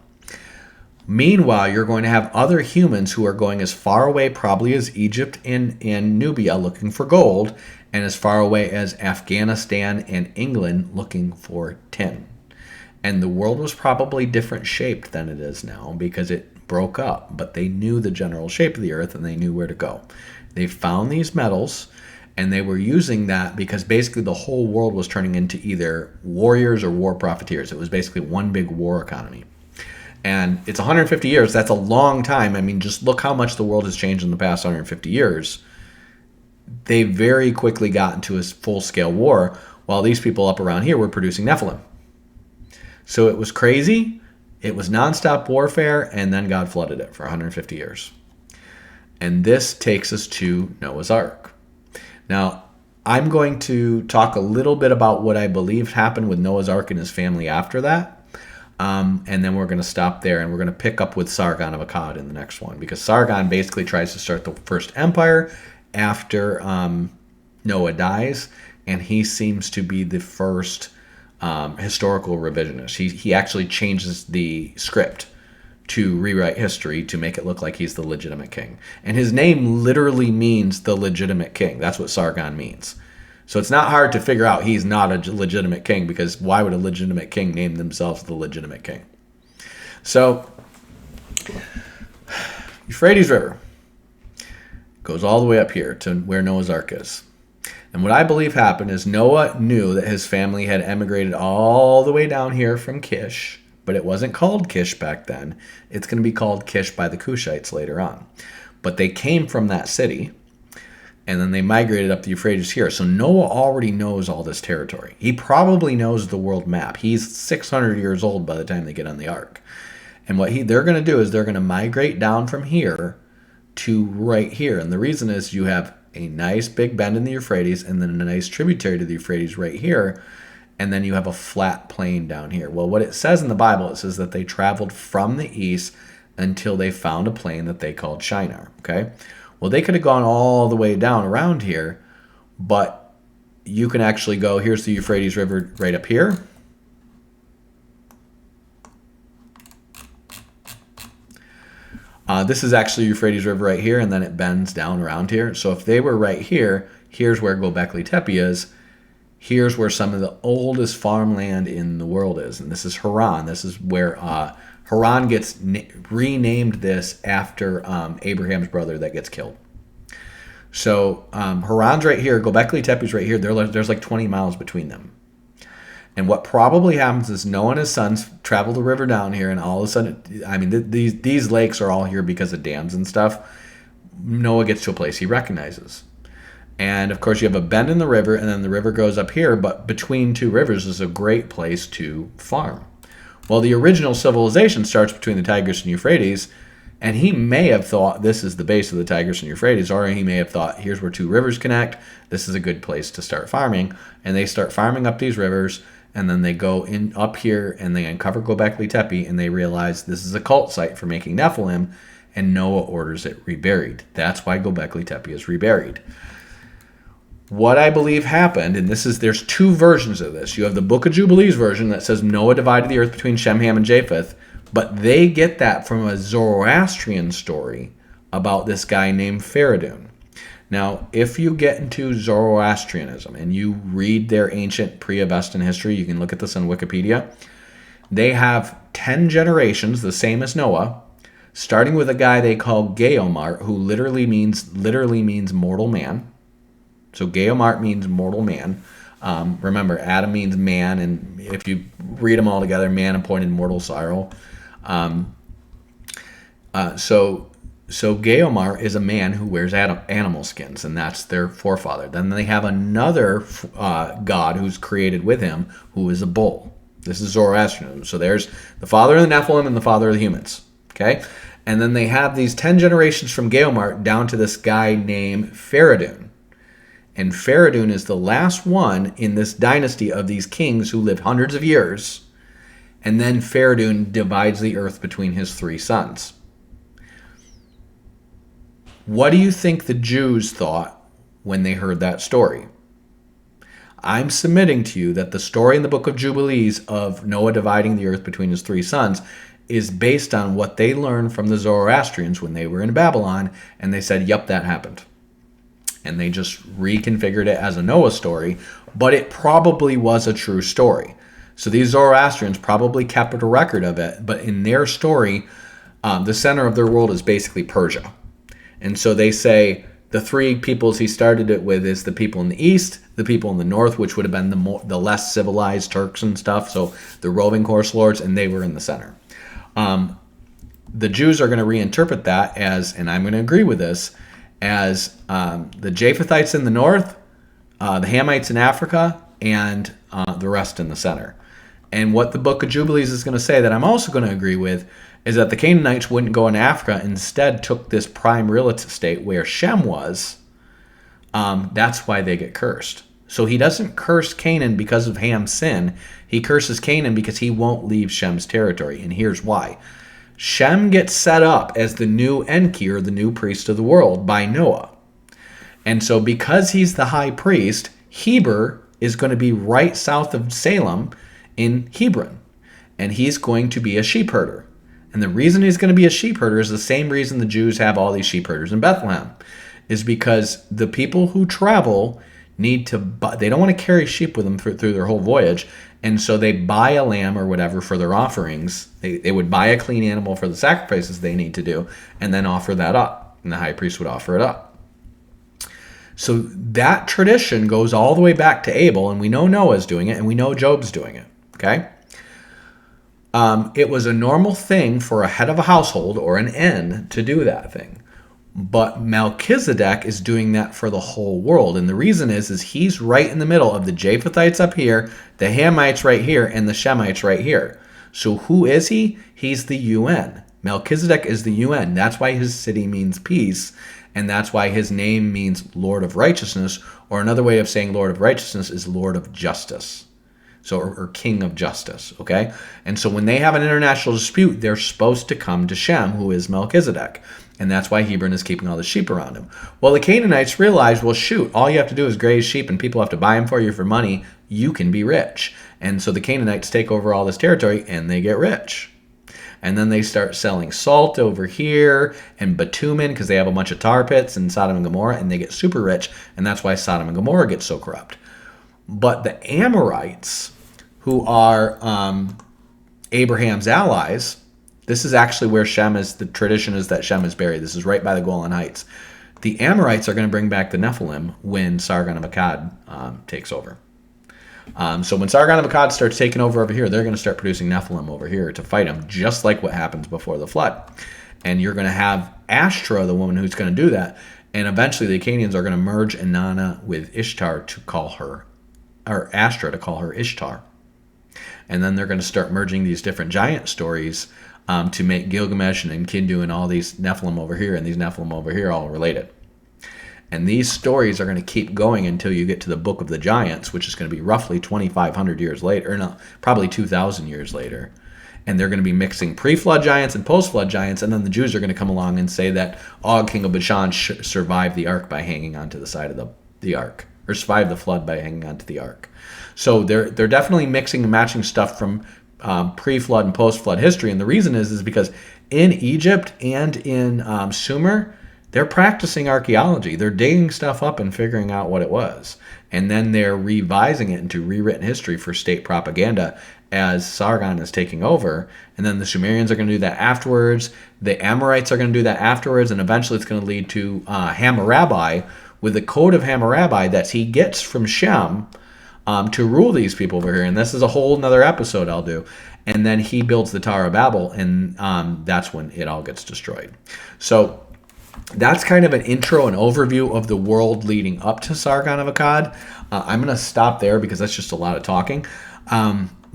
Meanwhile, you're going to have other humans who are going as far away probably as Egypt and Nubia looking for gold, and as far away as Afghanistan and England looking for tin. And the world was probably different shaped than it is now because it broke up, but they knew the general shape of the earth and they knew where to go. They found these metals, and they were using that because basically the whole world was turning into either warriors or war profiteers. It was basically one big war economy. And it's 150 years. That's a long time. I mean, just look how much the world has changed in the past 150 years. They very quickly got into a full-scale war, while these people up around here were producing Nephilim. So it was crazy. It was nonstop warfare, and then God flooded it for 150 years. And this takes us to Noah's Ark. Now, I'm going to talk a little bit about what I believe happened with Noah's Ark and his family after that. And then we're going to stop there, and we're going to pick up with Sargon of Akkad in the next one, because Sargon basically tries to start the first empire after Noah dies, and he seems to be the first historical revisionist. He actually changes the script to rewrite history to make it look like he's the legitimate king. And his name literally means the legitimate king. That's what Sargon means. So it's not hard to figure out he's not a legitimate king, because why would a legitimate king name themselves the legitimate king? So, Euphrates River goes all the way up here to where Noah's Ark is. And what I believe happened is Noah knew that his family had emigrated all the way down here from Kish, but it wasn't called Kish back then. It's going to be called Kish by the Cushites later on. But they came from that city, and then they migrated up the Euphrates here. So Noah already knows all this territory. He probably knows the world map. He's 600 years old by the time they get on the ark. And what they're going to do is they're going to migrate down from here to right here. And the reason is you have a nice big bend in the Euphrates, and then a nice tributary to the Euphrates right here. And then you have a flat plain down here. Well, what it says in the Bible, it says that they traveled from the east until they found a plain that they called Shinar. Okay? Well, they could have gone all the way down around here, but you can actually go, here's the Euphrates River right up here. This is actually Euphrates River right here, and then it bends down around here. So if they were right here, here's where Göbekli Tepe is. Here's where some of the oldest farmland in the world is. And this is Haran. This is where Haran gets renamed this after Abraham's brother that gets killed. So Haran's right here, Göbekli Tepe's right here. There's like 20 miles between them. And what probably happens is Noah and his sons travel the river down here, and all of a sudden, I mean, these lakes are all here because of dams and stuff. Noah gets to a place he recognizes. And, of course, you have a bend in the river, and then the river goes up here, but between two rivers is a great place to farm. Well, the original civilization starts between the Tigris and Euphrates, and he may have thought this is the base of the Tigris and Euphrates, or he may have thought here's where two rivers connect. This is a good place to start farming. And they start farming up these rivers, and then they go in up here and they uncover Göbekli Tepe, and they realize this is a cult site for making Nephilim, and Noah orders it reburied. That's why Göbekli Tepe is reburied. What I believe happened, and there's two versions of this. You have the Book of Jubilees version that says Noah divided the earth between Shem, Ham, and Japheth, but they get that from a Zoroastrian story about this guy named Feridun. Now, if you get into Zoroastrianism and you read their ancient pre-Avestan history, you can look at this on Wikipedia, they have 10 generations, the same as Noah, starting with a guy they call Geomart, who literally means mortal man. So Geomart means mortal man. Remember, Adam means man, and if you read them all together, man appointed mortal sorrow. So Geomar is a man who wears animal skins, and that's their forefather. Then they have another god who's created with him, who is a bull. This is Zoroastrianism. So there's the father of the Nephilim and the father of the humans. Okay? And then they have these 10 generations from Geomar down to this guy named Feridun. And Feridun is the last one in this dynasty of these kings who lived hundreds of years. And then Feridun divides the earth between his three sons. What do you think the Jews thought when they heard that story? I'm submitting to you that the story in the Book of Jubilees of Noah dividing the earth between his three sons is based on what they learned from the Zoroastrians when they were in Babylon, and they said, yep, that happened. And they just reconfigured it as a Noah story, but it probably was a true story. So these Zoroastrians probably kept a record of it, but in their story, the center of their world is basically Persia. And so they say the three peoples he started it with is the people in the east, the people in the north, which would have been the less civilized Turks and stuff, so the roving horse lords, and they were in the center. The Jews are going to reinterpret that as, and I'm going to agree with this, as the Japhethites in the north, the Hamites in Africa, and the rest in the center. And what the Book of Jubilees is going to say that I'm also going to agree with is that the Canaanites wouldn't go into Africa, instead took this prime real estate where Shem was. That's why they get cursed. So he doesn't curse Canaan because of Ham's sin. He curses Canaan because he won't leave Shem's territory. And here's why. Shem gets set up as the new Enki, or the new priest of the world, by Noah. And so because he's the high priest, Heber is going to be right south of Salem in Hebron. And he's going to be a sheep herder. And the reason he's going to be a sheep herder is the same reason the Jews have all these sheep herders in Bethlehem, is because the people who travel need to buy, they don't want to carry sheep with them through their whole voyage, and so they buy a lamb or whatever for their offerings. They would buy a clean animal for the sacrifices they need to do, and then offer that up, and the high priest would offer it up. So that tradition goes all the way back to Abel, and we know Noah's doing it, and we know Job's doing it, okay? It was a normal thing for a head of a household, or an En, to do that thing. But Melchizedek is doing that for the whole world. And the reason is he's right in the middle of the Japhethites up here, the Hamites right here, and the Shemites right here. So who is he? He's the UN. Melchizedek is the UN. That's why his city means peace. And that's why his name means Lord of Righteousness. Or another way of saying Lord of Righteousness is Lord of Justice. So, or King of Justice, okay? And so when they have an international dispute, they're supposed to come to Shem, who is Melchizedek. And that's why Hebron is keeping all the sheep around him. Well, the Canaanites realized, well, shoot, all you have to do is graze sheep and people have to buy them for you for money. You can be rich. And so the Canaanites take over all this territory and they get rich. And then they start selling salt over here and bitumen because they have a bunch of tar pits in Sodom and Gomorrah, and they get super rich. And that's why Sodom and Gomorrah gets so corrupt. But the Amorites, who are Abraham's allies, This is actually where Shem is. The tradition is that Shem is buried. This is right by the Golan Heights. The Amorites are going to bring back the Nephilim when Sargon of Akkad takes over. So when Sargon of Akkad starts taking over here, they're going to start producing Nephilim over here to fight him, just like what happens before the flood. And you're going to have Ashtra, the woman who's going to do that. And eventually the Akkadians are going to merge Inanna with Ishtar to call her, or Ashtra to call her Ishtar. And then they're going to start merging these different giant stories to make Gilgamesh and Enkidu and all these Nephilim over here and these Nephilim over here all related. And these stories are going to keep going until you get to the Book of the Giants, which is going to be roughly 2,500 years later, or no, probably 2,000 years later. And they're going to be mixing pre-flood giants and post-flood giants, and then the Jews are going to come along and say that Og, king of Bashan, survived the ark by hanging onto the side of the ark, or survived the flood by hanging onto the ark. So they're definitely mixing and matching stuff from pre-flood and post-flood history, and the reason is because in Egypt and in Sumer, they're practicing archaeology. They're digging stuff up and figuring out what it was, and then they're revising it into rewritten history for state propaganda as Sargon is taking over. And then the Sumerians are going to do that afterwards. The Amorites are going to do that afterwards, and eventually it's going to lead to Hammurabi with the code of Hammurabi that he gets from Shem to rule these people over here. And this is a whole nother episode I'll do. And then he builds the Tower of Babel, and that's when it all gets destroyed. So that's kind of an intro and overview of the world leading up to Sargon of Akkad. I'm going to stop there because that's just a lot of talking.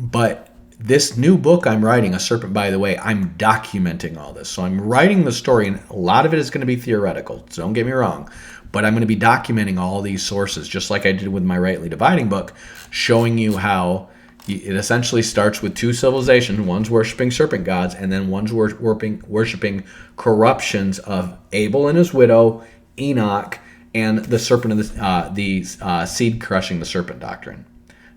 But this new book I'm writing, A Serpent by the Way, I'm documenting all this. So I'm writing the story, and a lot of it is going to be theoretical, so don't get me wrong. But I'm going to be documenting all these sources, just like I did with my Rightly Dividing book, showing you how it essentially starts with two civilizations. One's worshiping serpent gods, and then one's worshiping corruptions of Abel and his widow, Enoch, and the serpent of the seed crushing the serpent doctrine.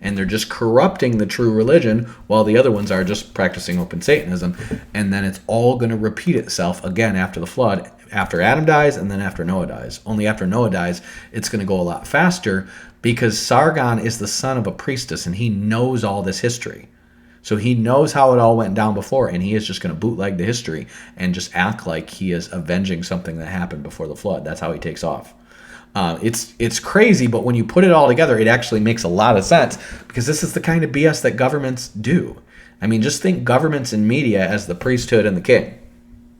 And they're just corrupting the true religion, while the other ones are just practicing open Satanism. And then it's all going to repeat itself again after the flood, after Adam dies, and then after Noah dies. Only after Noah dies, it's going to go a lot faster, because Sargon is the son of a priestess, and he knows all this history. So he knows how it all went down before, and he is just going to bootleg the history and just act like he is avenging something that happened before the flood. That's how he takes off. It's crazy, but when you put it all together, it actually makes a lot of sense, because this is the kind of BS that governments do. I mean, just think governments and media as the priesthood and the king.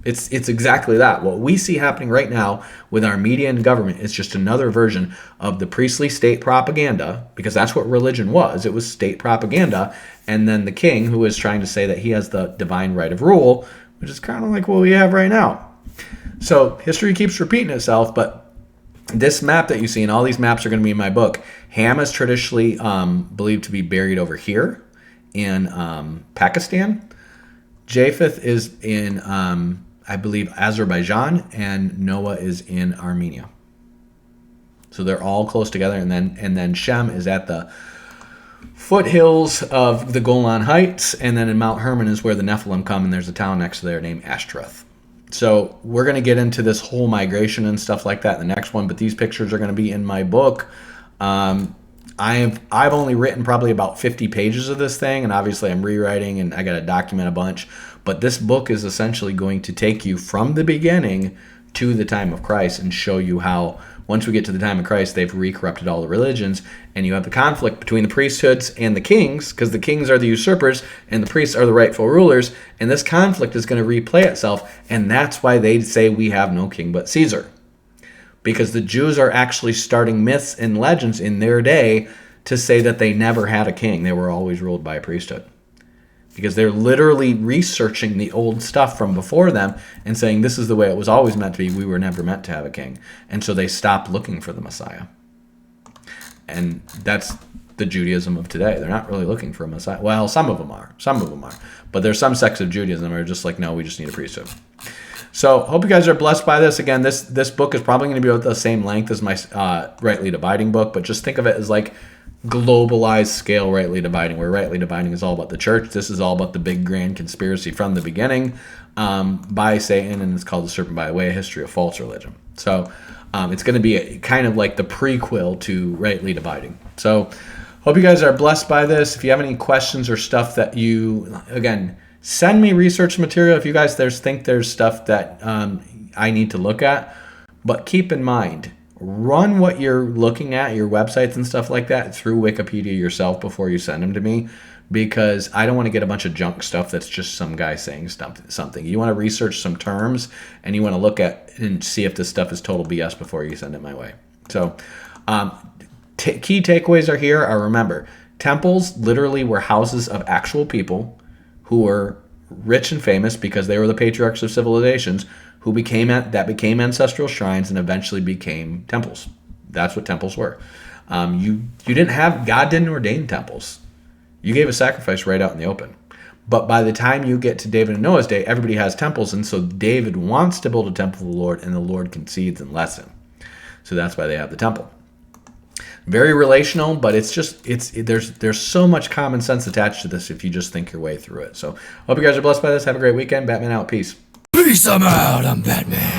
It's exactly that. What we see happening right now with our media and government is just another version of the priestly state propaganda, because that's what religion was. It was state propaganda, and then the king, who is trying to say that he has the divine right of rule, which is kind of like what we have right now. So history keeps repeating itself, but this map that you see, and all these maps are going to be in my book, Ham is traditionally believed to be buried over here in Pakistan. Japheth is in, I believe, Azerbaijan, and Noah is in Armenia. So they're all close together, and then Shem is at the foothills of the Golan Heights, and then in Mount Hermon is where the Nephilim come, and there's a town next to there named Ashtaroth. So we're going to get into this whole migration and stuff like that in the next one, but these pictures are going to be in my book. I've only written probably about 50 pages of this thing, and obviously I'm rewriting, and I got to document a bunch. But this book is essentially going to take you from the beginning to the time of Christ and show you how, once we get to the time of Christ, they've re-corrupted all the religions, and you have the conflict between the priesthoods and the kings, because the kings are the usurpers and the priests are the rightful rulers, and this conflict is going to replay itself, and that's why they say we have no king but Caesar. Because the Jews are actually starting myths and legends in their day to say that they never had a king. They were always ruled by a priesthood. Because they're literally researching the old stuff from before them and saying this is the way it was always meant to be. We were never meant to have a king. And so they stopped looking for the Messiah. And that's the Judaism of today. They're not really looking for a Messiah. Well, some of them are. But there's some sects of Judaism that are just like, no, we just need a priesthood. So hope you guys are blessed by this. Again, this book is probably going to be about the same length as my Rightly Dividing book, but just think of it as like globalized scale Rightly Dividing, where Rightly Dividing is all about the church. This is all about the big grand conspiracy from the beginning by Satan, and it's called The Serpent by the Way, A History of False Religion. So it's going to be kind of like the prequel to Rightly Dividing. So hope you guys are blessed by this. If you have any questions or stuff that you, again, Send me research material if you guys think there's stuff that I need to look at. But keep in mind, run what you're looking at, your websites and stuff like that, through Wikipedia yourself before you send them to me, because I don't want to get a bunch of junk stuff that's just some guy saying something. You want to research some terms, and you want to look at and see if this stuff is total BS before you send it my way. So key takeaways are here. Remember, temples literally were houses of actual people who were rich and famous because they were the patriarchs of civilizations, who became ancestral shrines and eventually became temples. That's what temples were. You didn't have, God didn't ordain temples. You gave a sacrifice right out in the open. But by the time you get to David and Noah's day, everybody has temples, and so David wants to build a temple of the Lord, and the Lord concedes and lets him. So that's why they have the temple. Very relational, but there's so much common sense attached to this if you just think your way through it. So hope you guys are blessed by this. Have a great weekend. Batman out. Peace. Peace, I'm out. I'm Batman.